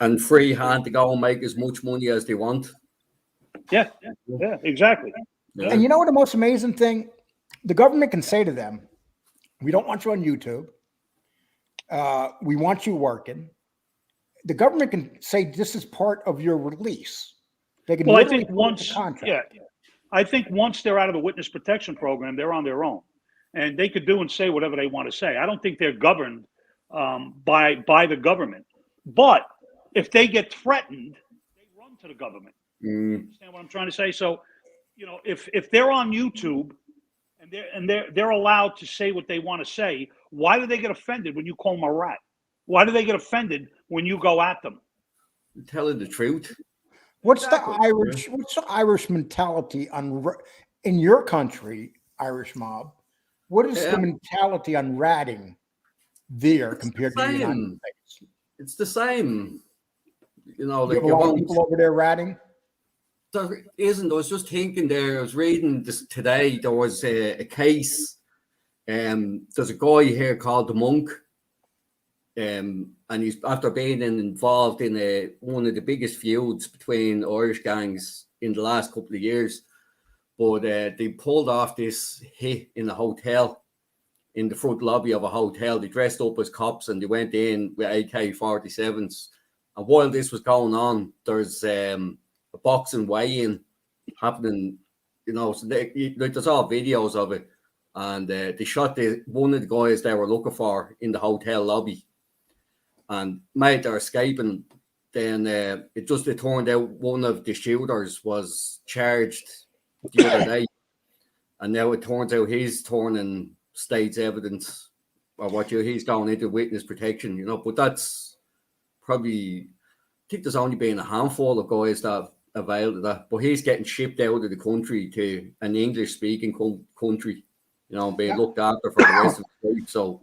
And free hand to go and make as much money as they want. Yeah, exactly. Yeah. And you know what the most amazing thing? The government can say to them, "We don't want you on YouTube. We want you working." The government can say this is part of your release. They can. Well, I think I think once they're out of the witness protection program, they're on their own, and they could do and say whatever they want to say. I don't think they're governed by the government. But if they get threatened, they run to the government. You understand what I'm trying to say? So, if they're on YouTube and they're allowed to say what they want to say, why do they get offended when you call them a rat? Why do they get offended when you go at them? Telling the truth. What's the Irish mentality in your country, Irish mob? What is the mentality on ratting there compared to the United States? It's the same. Like a lot of people over there ratting. There isn't. I was just thinking there. I was reading this today. There was a case. There's a guy here called the Monk. And he's after being involved in one of the biggest feuds between Irish gangs in the last couple of years. But they pulled off this hit in a hotel, in the front lobby of a hotel. They dressed up as cops and they went in with AK-47s. And while this was going on, there's a boxing weigh-in happening, so there's all videos of it. And they shot one of the guys they were looking for in the hotel lobby. And mate, they're escaping. Then it turned out one of the shooters was charged the other day, and now it turns out he's turning state's evidence or he's going into witness protection. But that's probably, I think there's only been a handful of guys that have availed of that. But he's getting shipped out of the country to an English-speaking country, being looked after for the rest of the life. So.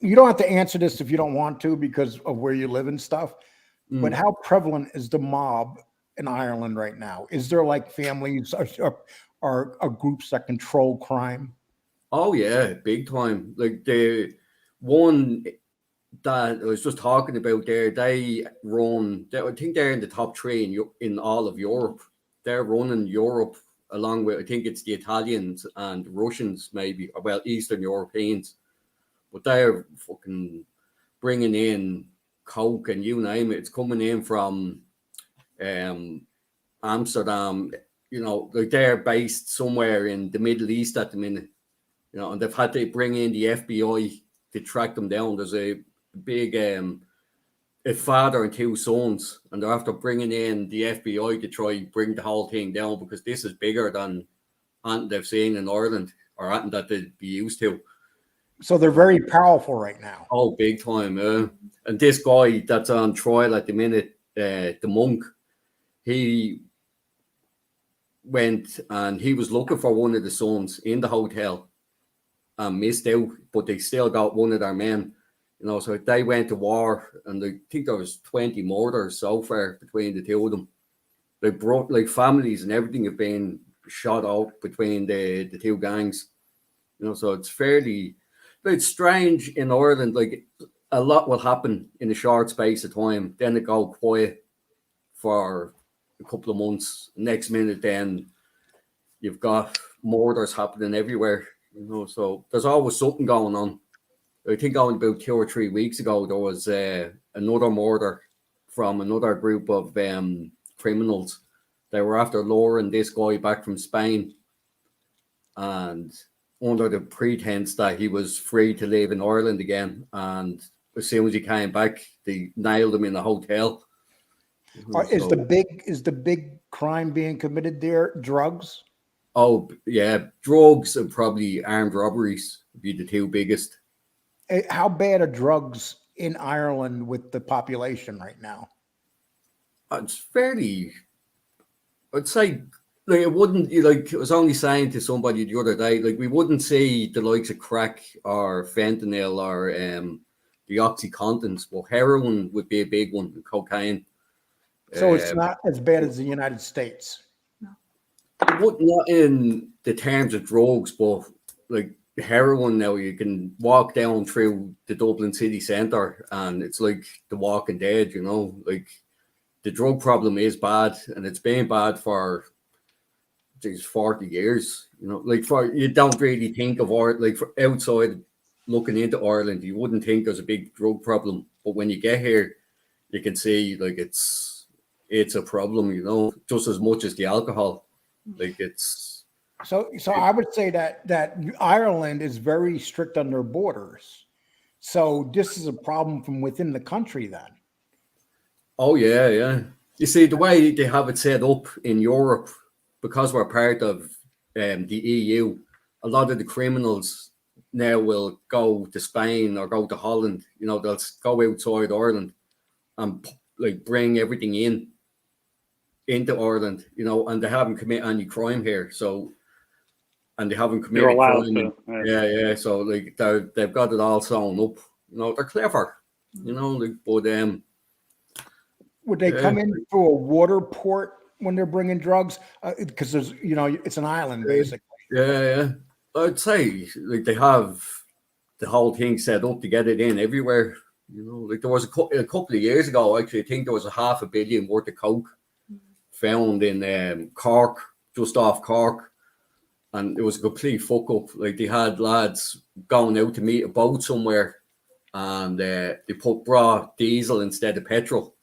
You don't have to answer this if you don't want to because of where you live and stuff. But how prevalent is the mob in Ireland right now? Is there like families or groups that control crime? Oh yeah, big time. Like the one that I was just talking about there, I think they're in the top 3 in all of Europe. They're running Europe along with, I think it's the Italians and Russians maybe, or Eastern Europeans. But they're fucking bringing in coke and you name it. It's coming in from Amsterdam. Like they're based somewhere in the Middle East at the minute. And they've had to bring in the FBI to track them down. There's a big a father and 2 sons, and they're after bringing in the FBI to try and bring the whole thing down because this is bigger than anything they've seen in Ireland or anything that they'd be used to. So they're very powerful right now. Oh, big time. And this guy that's on trial at the minute, the Monk, he went and he was looking for one of the sons in the hotel and missed out, but they still got one of their men. So they went to war, and I think there was 20 murders so far between the two of them. They brought families and everything have been shot out between the two gangs. So it's it's strange in Ireland. Like, a lot will happen in a short space of time, then it go quiet for a couple of months. Next minute, then you've got murders happening everywhere. So there's always something going on. I think only about 2 or 3 weeks ago there was another murder from another group of criminals. They were after luring this guy back from Spain, and under the pretense that he was free to live in Ireland again. And as soon as he came back, they nailed him in a hotel. Is the big crime being committed there drugs? Oh yeah, drugs and probably armed robberies would be the two biggest. How bad are drugs in Ireland with the population right now? It's fairly, I'd say, like, it wouldn't, I was only saying to somebody the other day, like, we wouldn't see the likes of crack or fentanyl or the OxyContins, but heroin would be a big one, and cocaine. So it's not as bad as the United States. Not in the terms of drugs, but like heroin now, you can walk down through the Dublin city centre and it's like The Walking Dead, like the drug problem is bad, and it's been bad for 40 years, like, you don't really think of Ireland, like, for outside looking into Ireland, you wouldn't think there's a big drug problem, but when you get here, you can see, like, it's a problem, just as much as the alcohol. Like, it's so I would say that Ireland is very strict on their borders. So this is a problem from within the country then. Oh yeah. You see, the way they have it set up in Europe, because we're part of the EU, a lot of the criminals now will go to Spain or go to Holland. They'll go outside Ireland and like bring everything into Ireland, and they haven't committed any crime here. So, and they haven't committed crime. Yeah. So like they've got it all sewn up. They're clever. But would they come in through a water port when they're bringing drugs? Because there's, it's an island basically. Yeah. I'd say like they have the whole thing set up to get it in everywhere. Like there was a couple of years ago, actually, I think there was a $500 million worth of coke found in Cork, just off Cork, and it was a complete fuck up. Like, they had lads going out to meet a boat somewhere, and they brought diesel instead of petrol,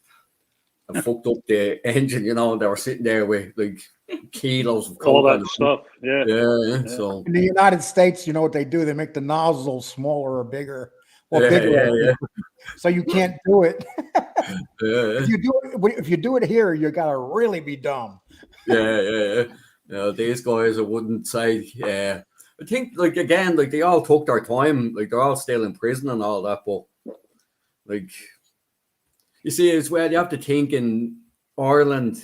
and fucked up the engine. And they were sitting there with like kilos of coke. All that stuff. Yeah. So in the United States, you know what they do? They make the nozzle smaller or bigger. Bigger. So you can't do it. If you do it here, you gotta really be dumb. Yeah. These guys, I wouldn't say. I think, like, again, like, they all took their time. Like, they're all still in prison and all that. But like, you see, as well, you have to think in Ireland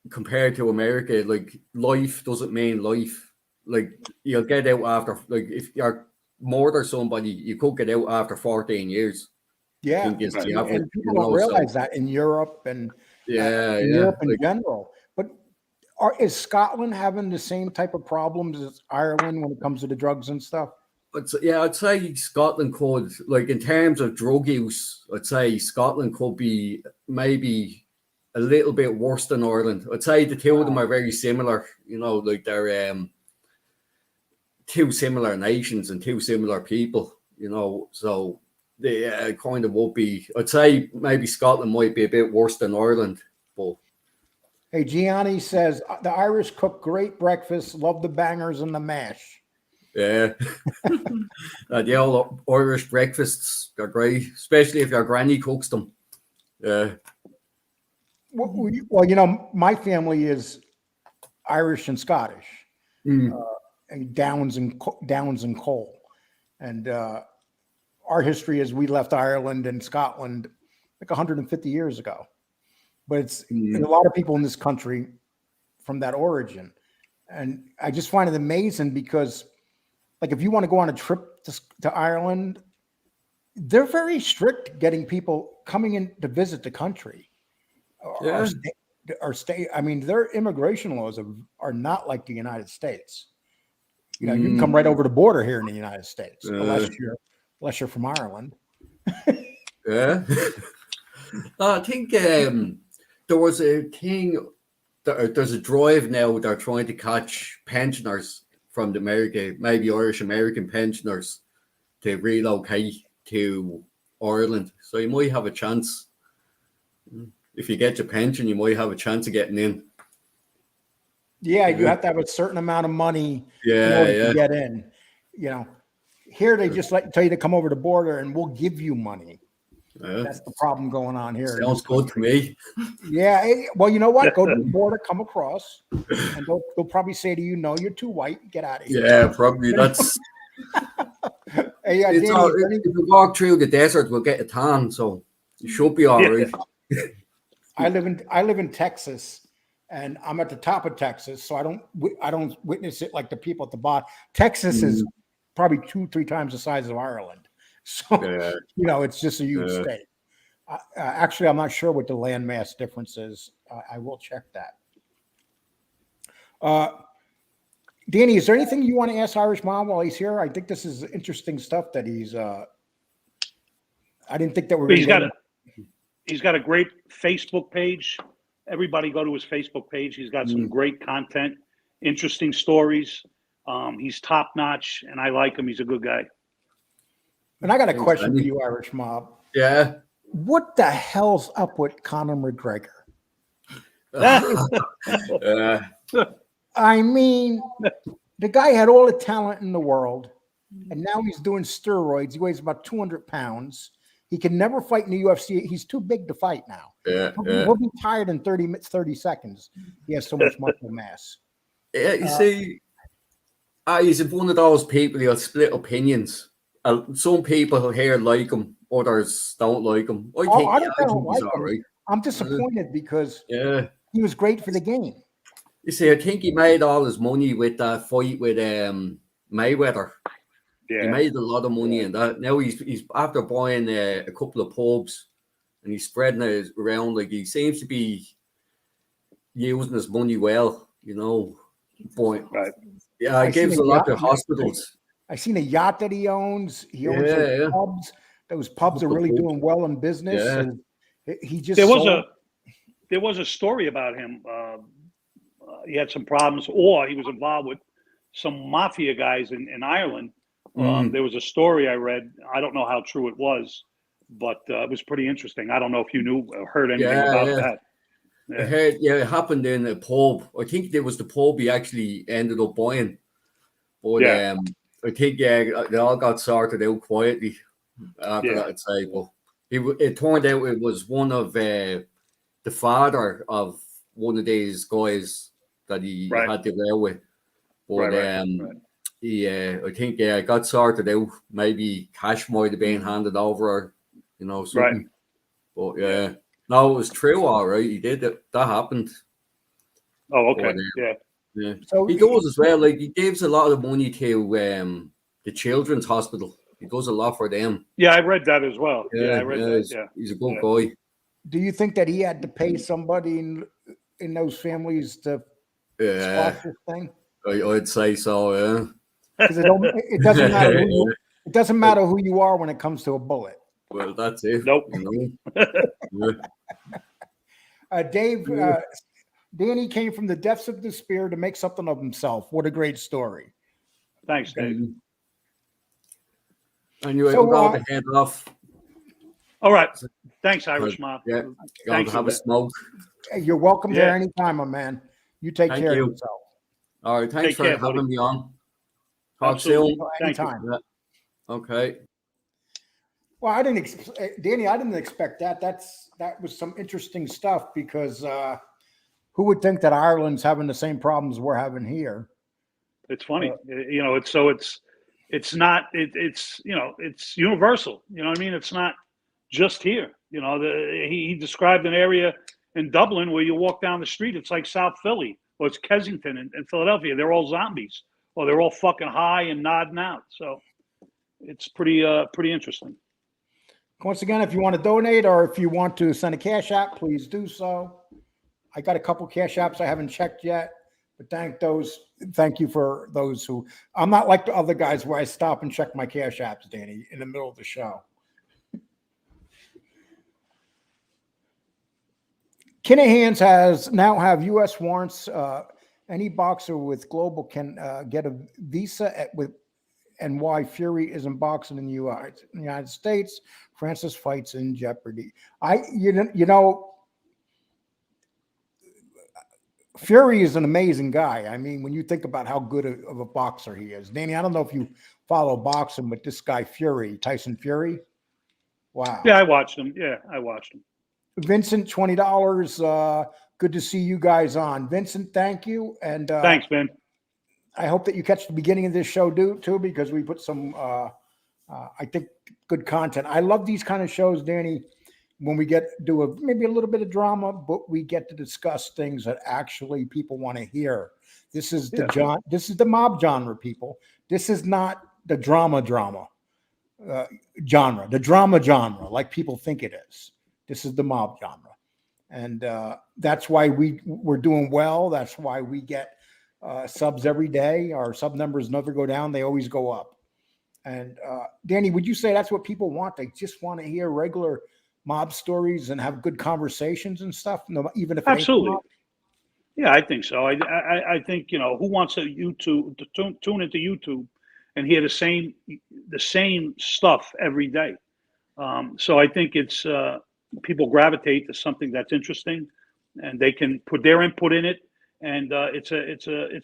compared to America. Like, life doesn't mean life. Like, you'll get out after, like, if you're murder somebody, you could get out after 14 years. Yeah, and people don't realize that in Europe and Europe in general. But is Scotland having the same type of problems as Ireland when it comes to the drugs and stuff? I'd say Scotland could, like, in terms of drug use, I'd say Scotland could be maybe a little bit worse than Ireland. I'd say the two of them are very similar. Like, they're two similar nations and two similar people, so they kind of would be. I'd say maybe Scotland might be a bit worse than Ireland. But hey, Gianni says the Irish cook great breakfast, love the bangers and the mash. Yeah. The old Irish breakfasts are great, especially if your granny cooks them. Yeah. Well, my family is Irish and Scottish. And Downs and Cole, and our history is we left Ireland and Scotland like 150 years ago. but it's a lot of people in this country from that origin. And I just find it amazing because, like, if you want to go on a trip to Ireland, they're very strict getting people coming in to visit the country. Or stay. I mean, their immigration laws are not like the United States. You know, you can come right over the border here in the United States, unless you're from Ireland. Yeah. I think there was a thing. There's a drive now. They're trying to catch pensioners from America, maybe Irish American pensioners, to relocate to Ireland. So you might have a chance. If you get your pension, you might have a chance of getting in. Yeah, you have to have a certain amount of money in order to get in. You know, here they just tell you to come over the border and we'll give you money. That's the problem going on here. Sounds good to me. Yeah. Well, you know what? Go to the border, come across, and they'll probably say to you, "No, you're too white. Get out of here." Yeah, probably. That's. Hey, Danny, if you walk through the desert, we'll get a tan, so you should be all right. I live in Texas, and I'm at the top of Texas, so I don't witness it like the people at the bottom. Texas is probably 2-3 times the size of Ireland, so you know it's just a huge state. Actually, I'm not sure what the landmass difference is. I will check that. Danny, is there anything you want to ask Irish Mob while he's here? I think this is interesting stuff that he's. I didn't think that we're. He's got a great Facebook page. Everybody go to his Facebook page. He's got some great content, interesting stories. He's top notch, and I like him. He's a good guy. And I got a question for you, Irish Mob. Yeah. What the hell's up with Conor McGregor? I mean, the guy had all the talent in the world, and now he's doing steroids. He weighs about 200 pounds. He can never fight in the UFC. He's too big to fight now. He'll be tired in 30 seconds. He has so much muscle mass. Yeah, you see, he's one of those people who have split opinions. Some people here like him, others don't like him. I think he's all right. I'm disappointed because he was great for the game. You see, I think he made all his money with that fight with Mayweather. Yeah. He made a lot of money in that. Now he's after buying a couple of pubs and he's spreading it around. Like, he seems to be using his money well, you know. But yeah, he gives a lot to hospitals. I seen a yacht that he owns. He owns pubs. Those pubs are really doing well in business. Yeah. And he just there was a story about him. He had some problems, or he was involved with some mafia guys in Ireland. There was a story I read. I don't know how true it was, but it was pretty interesting. I don't know if you knew or heard anything about that. I heard, it happened in a pub. I think it was the pub he actually ended up buying. But I think they all got sorted out quietly after that. I'd say, but it turned out it was one of the father of one of these guys that he had to deal with. But I think it got sorted out. Maybe cash might have been handed over, or you know, something. But no, it was true. All right, he did it. That happened. Oh, okay. Yeah. So he does as well. Like, he gives a lot of money to the children's hospital. He does a lot for them. Yeah, I read that as well. Yeah, I read that. He's a good guy. Do you think that he had to pay somebody in those families to spot this thing? I'd say so. Yeah. Because it doesn't matter. It doesn't matter who you are when it comes to a bullet. Well, that's it. Nope. You know? Dave, Danny came from the depths of despair to make something of himself. What a great story. Thanks, Dave. And you were about to head off. All right. Thanks, Irish Mob. Yeah. Going to have a smoke. You're welcome there anytime, my man. You take care of yourself. All right. Thanks for having me on. Talk soon. Anytime. Yeah. Okay. Well, Danny, I didn't expect that. That was some interesting stuff, because who would think that Ireland's having the same problems we're having here? It's funny, you know. It's not. It's you know, it's universal. You know what I mean? It's not just here. You know, he described an area in Dublin, where you walk down the street, it's like South Philly, or it's Kensington in Philadelphia. They're all zombies, or they're all fucking high and nodding out. So it's pretty interesting. Once again, if you want to donate or if you want to send a cash app, please do so. I got a couple cash apps I haven't checked yet, but thank you for those who. I'm not like the other guys where I stop and check my cash apps, Danny, in the middle of the show. Kinahans now have U.S. warrants. Any boxer with global can get a visa with, and why Fury isn't boxing in the United States. Francis fights in jeopardy. You know, Fury is an amazing guy. I mean, when you think about how good of a boxer he is, Danny, I don't know if you follow boxing, but this guy Fury, Tyson Fury, wow. Yeah, I watched him. Yeah, I watched him. Vincent, $20. Good to see you guys on. Vincent, thank you. And thanks, man. I hope that you catch the beginning of this show too, because we put some, I think, good content. I love these kind of shows, Danny, when we do maybe a little bit of drama, but we get to discuss things that actually people want to hear. This is this is the mob genre, people. This is not the drama genre, the drama genre like people think it is. This is the mob genre, and that's why we're doing well. That's why we get subs every day. Our sub numbers never go down; they always go up. And Danny, would you say that's what people want? They just want to hear regular mob stories and have good conversations and stuff, even if absolutely. Yeah, I think so. I think, you know, who wants to tune into YouTube and hear the same stuff every day? So I think it's people gravitate to something that's interesting, and they can put their input in it, and it's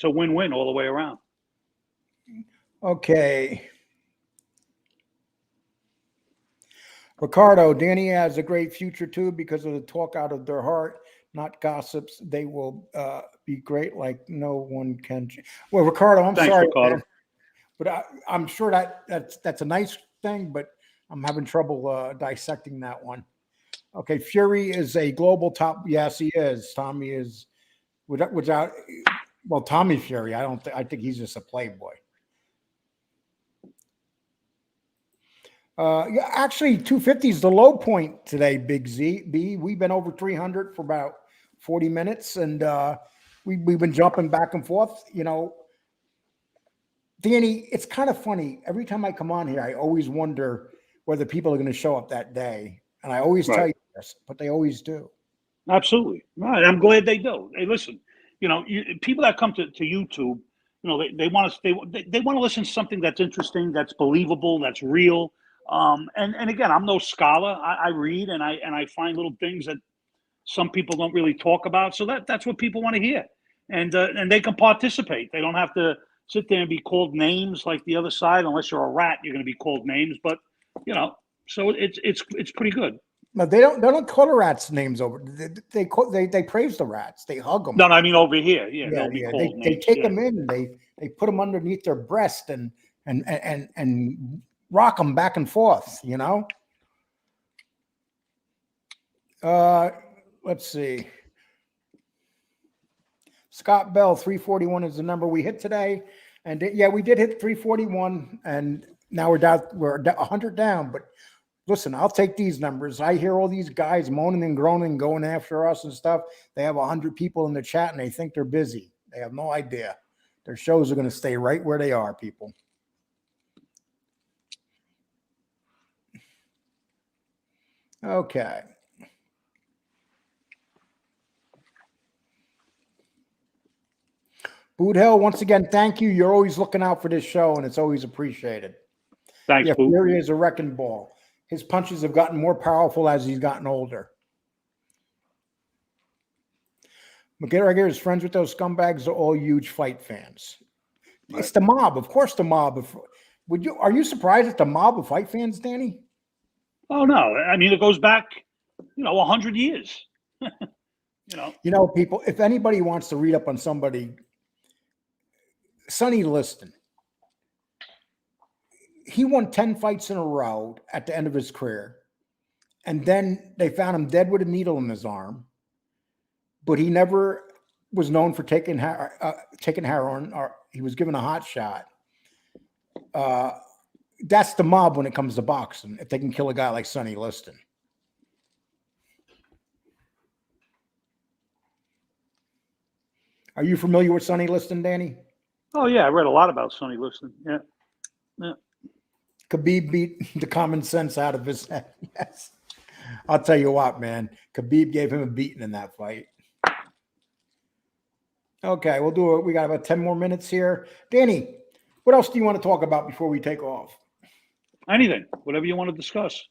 a win-win all the way around. Okay. Ricardo, Danny has a great future too because of the talk out of their heart, not gossips. They will be great like no one can. Well, Ricardo, Thanks, sorry, Ricardo. But I'm sure that's a nice thing, but I'm having trouble dissecting that one. Okay, Fury is a global top. Yes, he is. Tommy is without. Well, Tommy Fury. I think he's just a playboy. Yeah, actually, 250 is the low point today, Big B. We've been over 300 for about 40 minutes, and we've been jumping back and forth. You know, Danny, it's kind of funny. Every time I come on here, I always wonder whether people are going to show up that day, and I always tell you this, but they always do. Absolutely, right. I'm glad they do. Hey, listen, you know, people that come to YouTube, you know, they want to listen to something that's interesting, that's believable, that's real. And again, I'm no scholar. I read and I find little things that some people don't really talk about. So that's what people want to hear, and they can participate. They don't have to sit there and be called names like the other side. Unless you're a rat, you're going to be called names. But you know, so it's pretty good. No, they don't call the rats names over. They praise the rats. They hug them. No, I mean over here, They take them in. They put them underneath their breast and rock them back and forth, you know. Let's see. Scott Bell, 341 is the number we hit today, and yeah, we did hit 341, and now we're 100 down. But listen, I'll take these numbers. I hear all these guys moaning and groaning, going after us and stuff. They have 100 people in the chat, and they think they're busy. They have no idea. Their shows are going to stay right where they are, people. Okay. Boot Hill, once again, thank you. You're always looking out for this show, and it's always appreciated. Thanks, Boot. Fury is a wrecking ball. His punches have gotten more powerful as he's gotten older. McGregor is friends with those scumbags. They're all huge fight fans. Right. It's the mob. Of course, the mob. Are you surprised at the mob of fight fans, Danny? Oh, no. I mean, it goes back, 100 years. People, if anybody wants to read up on somebody, Sonny Liston, he won 10 fights in a row at the end of his career. And then they found him dead with a needle in his arm. but he never was known for taking heroin, or he was given a hot shot. That's the mob when it comes to boxing. If they can kill a guy like Sonny Liston. Are you familiar with Sonny Liston, Danny? Oh yeah, I read a lot about Sonny Liston. Yeah. Khabib beat the common sense out of his head. Yes. I'll tell you what, man. Khabib gave him a beating in that fight. Okay, we'll do it. We got about 10 more minutes here. Danny, what else do you want to talk about before we take off? Anything, whatever you want to discuss.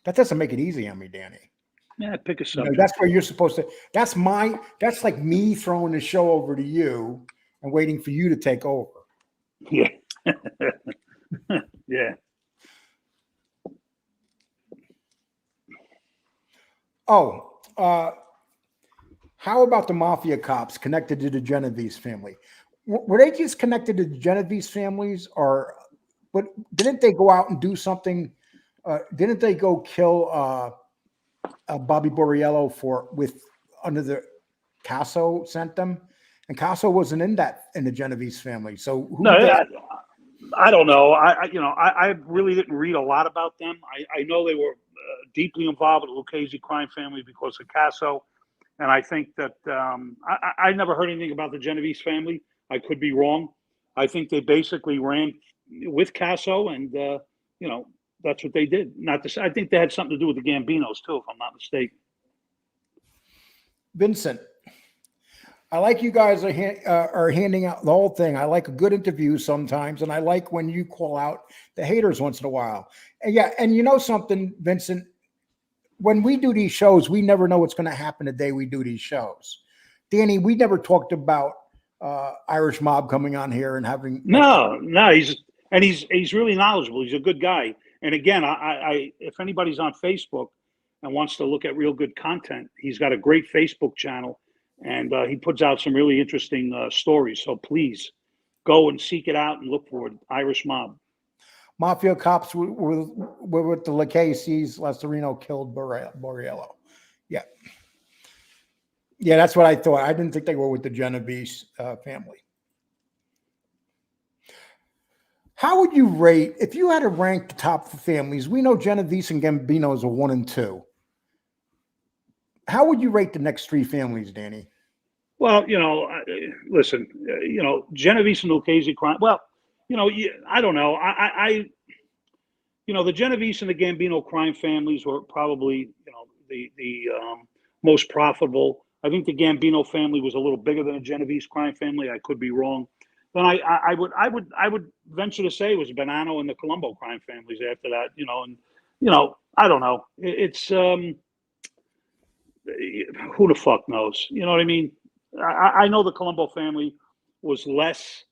That doesn't make it easy on me, Danny. Yeah, pick a subject. That's where you're supposed to. That's like me throwing the show over to you and waiting for you to take over. Yeah. Yeah. Oh, how about the mafia cops connected to the Genovese family? Were they just connected to the Genovese families, but didn't they go out and do something? Didn't they go kill Bobby Borriello under the Casso sent them? And Casso wasn't in the Genovese family. So I don't know. I really didn't read a lot about them. I know they were deeply involved with the Lucchese crime family because of Casso. And I think that I never heard anything about the Genovese family. I could be wrong. I think they basically ran with Casso, and that's what they did. I think they had something to do with the Gambinos too, if I'm not mistaken. Vincent, I like you guys are handing out the whole thing. I like a good interview sometimes, and I like when you call out the haters once in a while. And yeah, and you know something, Vincent. When we do these shows, we never know what's going to happen the day we do these shows. Danny, we never talked about Irish Mob coming on here and having no. He's really knowledgeable. He's a good guy. And again, I if anybody's on Facebook and wants to look at real good content, he's got a great Facebook channel, and he puts out some really interesting stories. So please go and seek it out and look for it. Irish Mob. Mafia cops were with the Lucchese's. Lacerino killed Borriello. Yeah. Yeah, that's what I thought. I didn't think they were with the Genovese family. How would you rate, if you had to rank the top families? We know Genovese and Gambinos are 1 and 2. How would you rate the next 3 families, Danny? Well, listen, Genovese and Lucchese crime. Well, I don't know. The Genovese and the Gambino crime families were probably, the most profitable. I think the Gambino family was a little bigger than the Genovese crime family. I could be wrong. Then I would venture to say it was Bonanno and the Colombo crime families after that. I don't know. It's who the fuck knows? You know what I mean? I know the Colombo family was less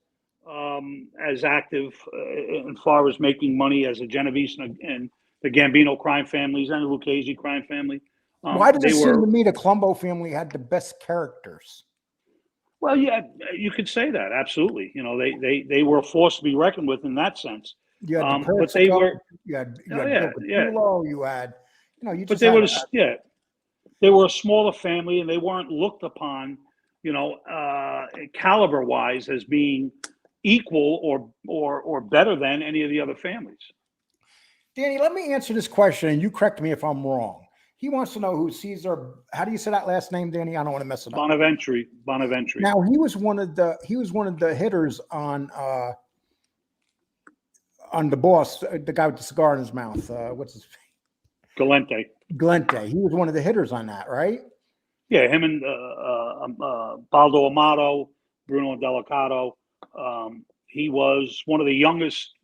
as active as far as making money as the Genovese and the Gambino crime families and the Lucchese crime family. Why does it seem to me the Colombo family had the best characters? Well, yeah, you could say that. Absolutely. They were a force to be reckoned with in that sense. You had but they were, you had they were a smaller family, and they weren't looked upon, caliber wise as being equal or better than any of the other families. Danny, let me answer this question, and you correct me if I'm wrong. He wants to know who Caesar. How do you say that last name, Danny? I don't want to mess it up. Bonaventure. Now he was one of the hitters on the boss, the guy with the cigar in his mouth. What's his name? Galente. He was one of the hitters on that, right? Yeah, him and Baldo Amato, Bruno Delicato. He was one of the youngest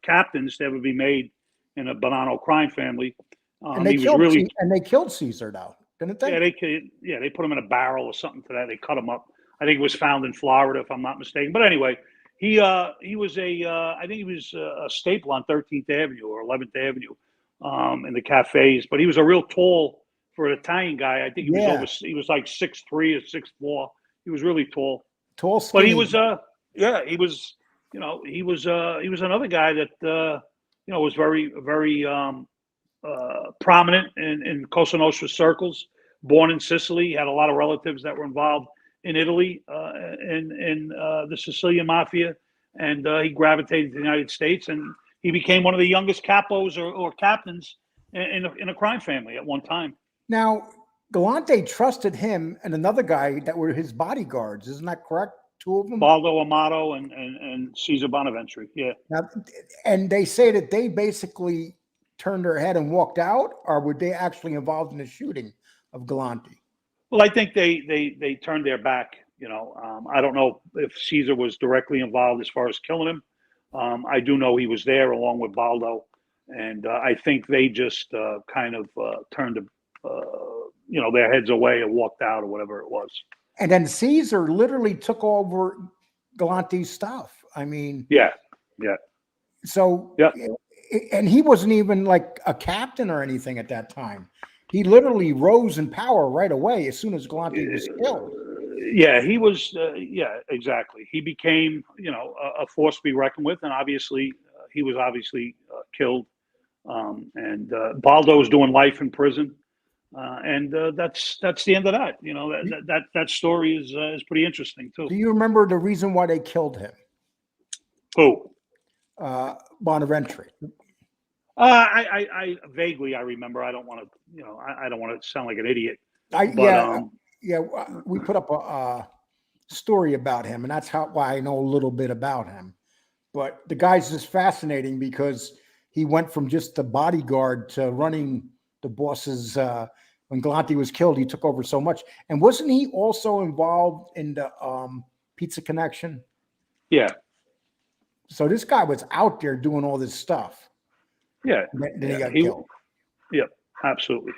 captains to ever be made in a Bonanno crime family. And they killed Caesar, though, didn't they? Yeah, they put him in a barrel or something to that. They cut him up. I think it was found in Florida, if I'm not mistaken. But anyway, he was I think he was a staple on 13th Avenue or 11th Avenue in the cafes. But he was a real tall for an Italian guy. I think he was like 6'3" or 6'4". He was really tall. Tall, skinny. But he was he was another guy that was very, very prominent in Cosa Nostra circles. born in Sicily. He had a lot of relatives that were involved in Italy, in the Sicilian mafia, and he gravitated to the United States, and he became one of the youngest capos or captains in a crime family at one time. Now, Galante trusted him and another guy that were his bodyguards. Isn't that correct? Two of them? Baldo Amato and Caesar Bonaventure. Yeah. Now, and they say that they basically turned their head and walked out, or were they actually involved in the shooting of Galante? Well, I think they turned their back. I don't know if Caesar was directly involved as far as killing him. I do know he was there along with Baldo, and I think they just kind of turned their heads away and walked out or whatever it was. And then Caesar literally took over Galante's stuff. I mean, yeah. So, yeah. And he wasn't even like a captain or anything at that time. He literally rose in power right away as soon as Galante was killed. Yeah, he was. Yeah, exactly. He became, a force to be reckoned with, and obviously, he was killed. And Baldo was doing life in prison, and that's the end of that. That story is pretty interesting too. Do you remember the reason why they killed him? Who? Bonaventure. I vaguely remember. I don't want to, I don't want to sound like an idiot. We put up a story about him, and that's why I know a little bit about him. But the guy's just fascinating because he went from just the bodyguard to running the bosses. When Galante was killed, he took over so much. And wasn't he also involved in the Pizza Connection? Yeah. So this guy was out there doing all this stuff. Yeah. Then he got killed. Yep, absolutely.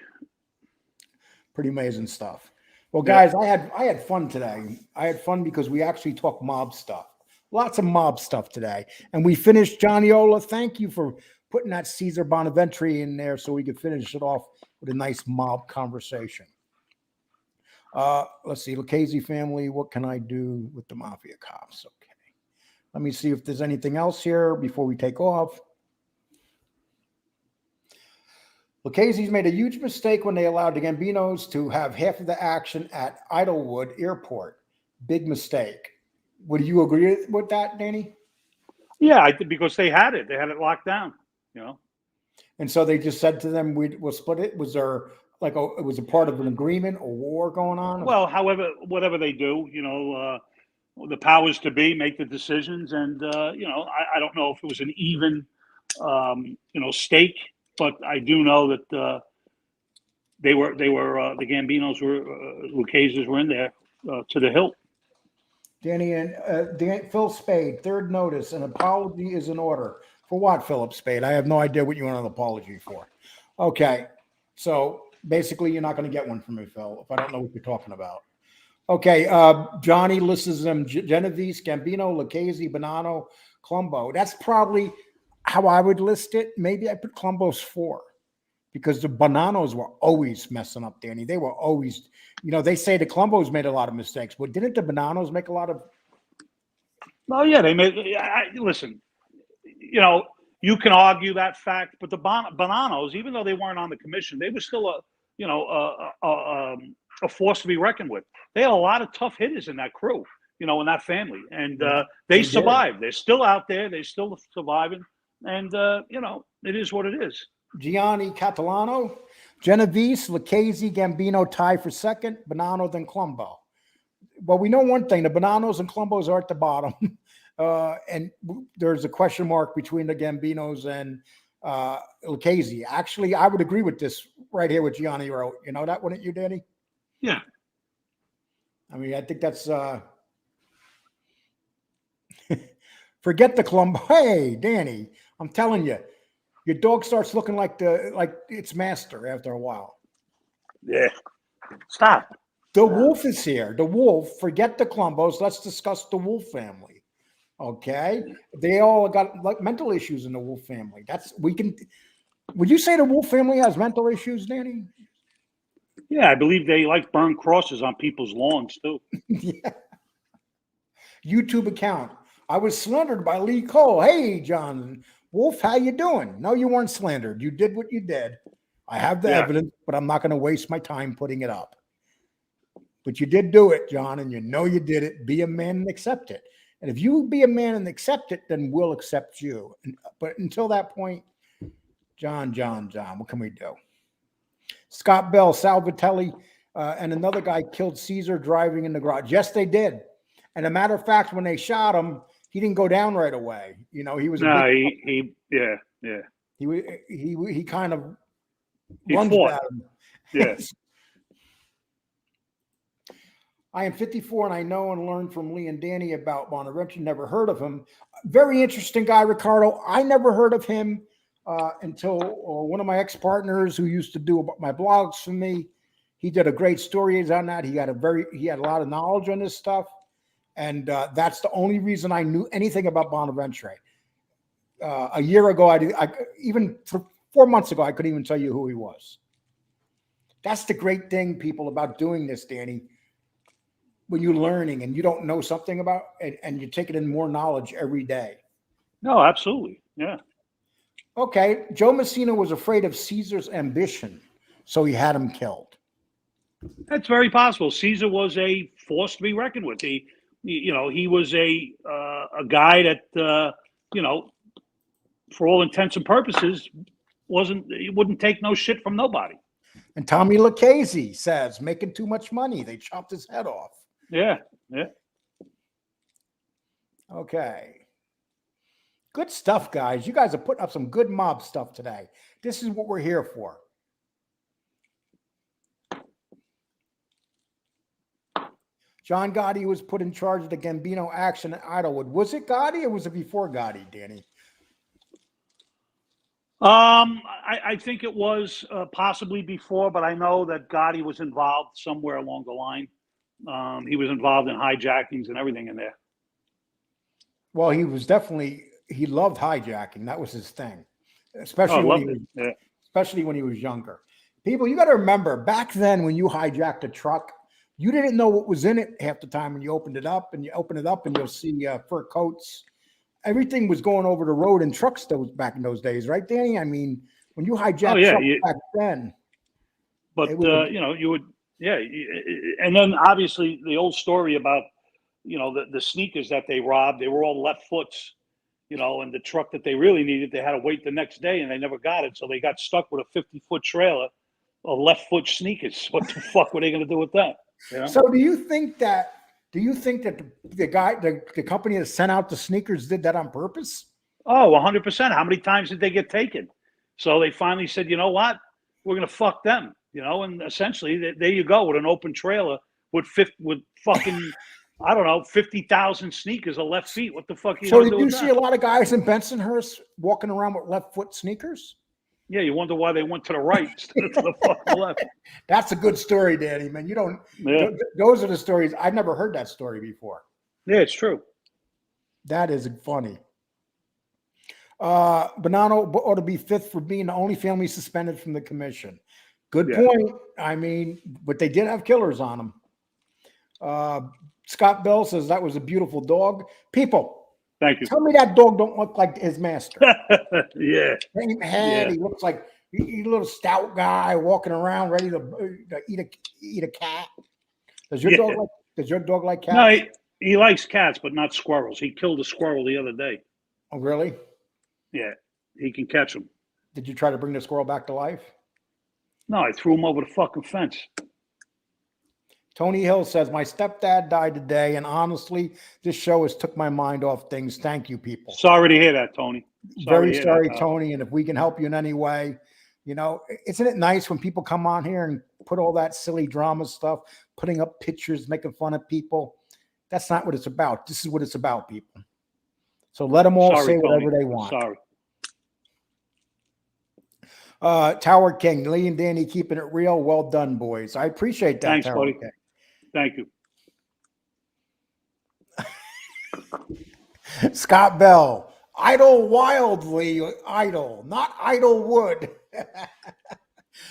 Pretty amazing stuff. Well, guys, I had fun today. I had fun because we actually talked mob stuff. Lots of mob stuff today. And we finished Johnny Ola. Thank you for putting that Caesar Bonaventure in there so we could finish it off with a nice mob conversation. Let's see. Lucchese family, what can I do with the mafia cops? Okay. Let me see if there's anything else here before we take off. Lucchese's made a huge mistake when they allowed the Gambinos to have half of the action at Idlewood Airport. Big mistake. Would you agree with that, Danny? Yeah, I think because they had it locked down, And so they just said to them, we'll split it. Was there it was a part of an agreement or war going on? Well, whatever they do, the powers to be make the decisions, and I don't know if it was an even, stake, but I do know that they were the Gambinos Lucchese's were in there to the hilt. Danny and Phil Spade, third notice, an apology is in order. For what, Philip Spade? I have no idea what you want an apology for. Okay, so basically you're not going to get one from me, Phil, if I don't know what you're talking about. Okay, Johnny lists them: Genovese, Gambino, Lucchese, Bonanno, Colombo. That's probably how I would list it. Maybe I put Colombo's 4 because the Bonannos were always messing up, Danny. They were always, they say the Colombos made a lot of mistakes, but didn't the Bonannos make a lot of? Well, yeah, they made. Listen, you can argue that fact, but the Bonannos, even though they weren't on the commission, they were still a force to be reckoned with. They had a lot of tough hitters in that crew, in that family, and they survived. They're still out there. They're still surviving, and it is what it is. Gianni Catalano, Genovese, Lucchese, Gambino tie for second, Bonanno, then Colombo. Well, we know one thing: the Bonannos and Colombos are at the bottom, and there's a question mark between the Gambinos and Lucchese. Actually, I would agree with this right here. What Gianni wrote, that, wouldn't you, Danny? Yeah. I mean, I think that's forget the Colombo. Hey, Danny, I'm telling you, your dog starts looking like its master after a while. Yeah. Stop. The wolf is here. The wolf. Forget the Colombos. Let's discuss the Wolf family. Okay. They all got mental issues in the Wolf family. Would you say the Wolf family has mental issues, Danny? Yeah, I believe they burn crosses on people's lawns too. Yeah. YouTube account. I was slandered by Lee Cole. Hey, John Wolf, how you doing? No, you weren't slandered. You did what you did. I have the Yeah. evidence, but I'm not going to waste my time putting it up. But you did do it, John, and you know you did it. Be a man and accept it. And if you be a man and accept it, then we'll accept you. But until that point, John, what can we do? Scott Bell, Salvatelli, and another guy killed Caesar driving in the garage. Yes, they did. And a matter of fact, when they shot him, he didn't go down right away. You know, he was No, he kind of lunged fought. at him. Yeah. I am 54 and I know and learned from Lee and Danny about Bonaventure. Never heard of him. Very interesting guy, Ricardo. I never heard of him until one of my ex-partners who used to do my blogs for me. He did a great stories on that. He had a lot of knowledge on this stuff. And that's the only reason I knew anything about Bonaventure. A year ago, even 4 months ago, I couldn't even tell you who he was. That's the great thing, people, about doing this, Danny. When you're learning and you don't know something about it and you're taking in more knowledge every day. No, absolutely. Yeah. Okay. Joe Messina was afraid of Caesar's ambition, so he had him killed. That's very possible. Caesar was a force to be reckoned with. He was a guy that, for all intents and purposes, he wouldn't take no shit from nobody. And Tommy Lucchese says, making too much money. They chopped his head off. Yeah. Okay. Good stuff, guys. You guys are putting up some good mob stuff today. This is what we're here for. John Gotti was put in charge of the Gambino action at Idlewood. Was it Gotti or was it before Gotti, Danny? I think it was possibly before, but I know that Gotti was involved somewhere along the line. He was involved in hijackings and everything in there. Well, he loved hijacking. That was his thing, especially when he was younger. People, you got to remember, back then when you hijacked a truck, you didn't know what was in it half the time when you opened it up, and you'll see fur coats. Everything was going over the road in trucks back in those days, right, Danny? I mean, when you hijacked trucks back then. But, you would, and then obviously the old story about, the sneakers that they robbed, they were all left foots, and the truck that they really needed, they had to wait the next day and they never got it. So they got stuck with a 50-foot trailer of left foot sneakers. What the fuck were they going to do with that? You know? So do you think that the company that sent out the sneakers did that on purpose? Oh, 100%. How many times did they get taken? So they finally said, you know what? We're going to fuck them, and essentially there you go with an open trailer with fucking, I don't know, 50,000 sneakers of left feet. What the fuck are you So going to do did you see a lot of guys in Bensonhurst walking around with left foot sneakers? Yeah, you wonder why they went to the right instead of to the fucking left. That's a good story, Danny, man. Those are the stories. I've never heard that story before. Yeah, it's true. That is funny. Bonanno ought to be fifth for being the only family suspended from the commission. Good point. I mean, but they did have killers on them. Scott Bell says that was a beautiful dog. People, thank you. Tell me that dog don't look like his master. Yeah. Same head. Yeah. He looks like he's a little stout guy walking around ready to eat a cat. Does your dog like cats? No, he likes cats, but not squirrels. He killed a squirrel the other day. Oh, really? Yeah, he can catch them. Did you try to bring the squirrel back to life? No, I threw him over the fucking fence. Tony Hill says, my stepdad died today, and honestly, this show has took my mind off things. Thank you, people. Sorry to hear that, Tony. Very sorry, Tony. And if we can help you in any way, isn't it nice when people come on here and put all that silly drama stuff, putting up pictures, making fun of people? That's not what it's about. This is what it's about, people. So let them all say whatever they want. Sorry. Tower King, Lee and Danny keeping it real. Well done, boys. I appreciate that. Thanks, Tower buddy. King. Thank you. Scott Bell, idle wildly, idle, not idlewood.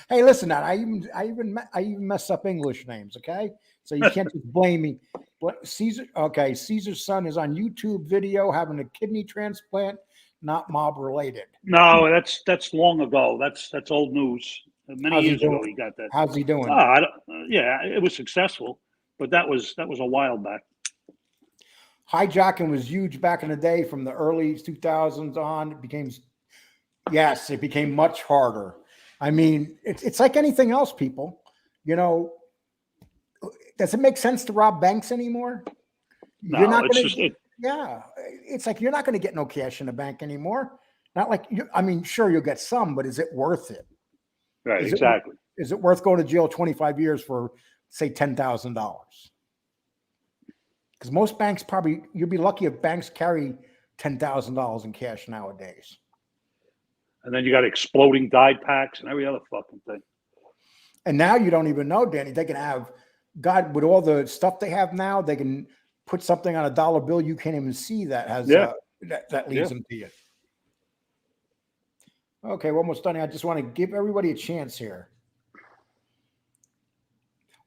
Hey, listen, I even mess up English names, okay? So you can't just blame me. But Caesar's son is on YouTube video having a kidney transplant, not mob related. No, that's long ago. That's old news. Many How's he years ago, doing? he got that. How's he doing? Yeah, it was successful, but that was a while back. Hijacking was huge back in the day from the early 2000s on. It became much harder. I mean, it's like anything else, people. You know, does it make sense to rob banks anymore? No, You're not it's going just to. Yeah, it's like you're not going to get no cash in a bank anymore. Not like you. I mean, sure, you'll get some, but is it worth it? right, Is exactly. Is it worth going to jail 25 years for, say, $10,000? Because most banks you'll be lucky if banks carry $10,000 in cash nowadays. And then you got exploding die packs and every other fucking thing. And now you don't even know, Danny. They can have, God, with all the stuff they have now, they can put something on a dollar bill you can't even see that has that leads them to you. Okay, we're almost done. I just want to give everybody a chance here.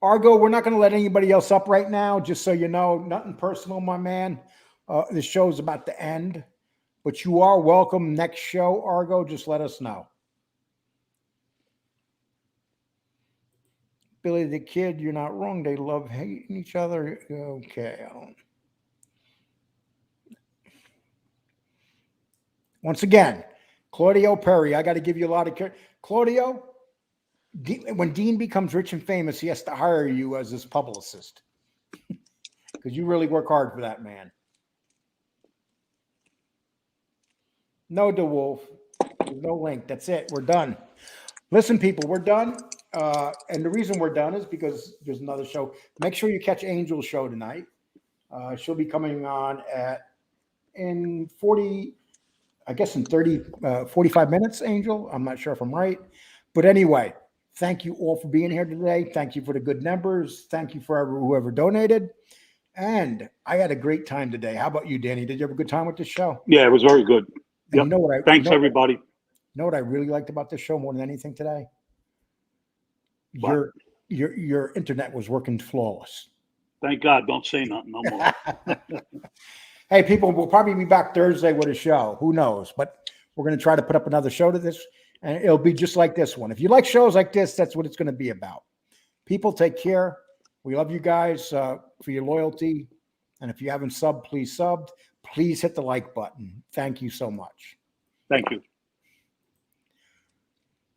Argo, we're not going to let anybody else up right now, just so you know. Nothing personal, my man. The show's about to end, but you are welcome next show, Argo. Just let us know. Billy the Kid, you're not wrong. They love hating each other. Okay. Once again, Claudio Perry, I got to give you a lot of care. Claudio, when Dean becomes rich and famous, he has to hire you as his publicist because you really work hard for that man. No DeWolf. There's no link. That's it. We're done. Listen, people, we're done. And the reason we're done is because there's another show. Make sure you catch Angel's show tonight. She'll be coming on in 45 minutes, Angel. I'm not sure if I'm right. But anyway, thank you all for being here today. Thank you for the good numbers. Thank you for whoever donated. And I had a great time today. How about you, Danny? Did you have a good time with this show? Yeah, it was very good. Yep. You know what Thanks, everybody. You know what I really liked about this show more than anything today? What? Your internet was working flawless. Thank God. Don't say nothing no more. Hey, people, we'll probably be back Thursday with a show. Who knows? But we're going to try to put up another show to this, and it'll be just like this one. If you like shows like this, that's what it's going to be about. People, take care. We love you guys for your loyalty. And if you haven't subbed, please sub. Please hit the like button. Thank you so much. Thank you.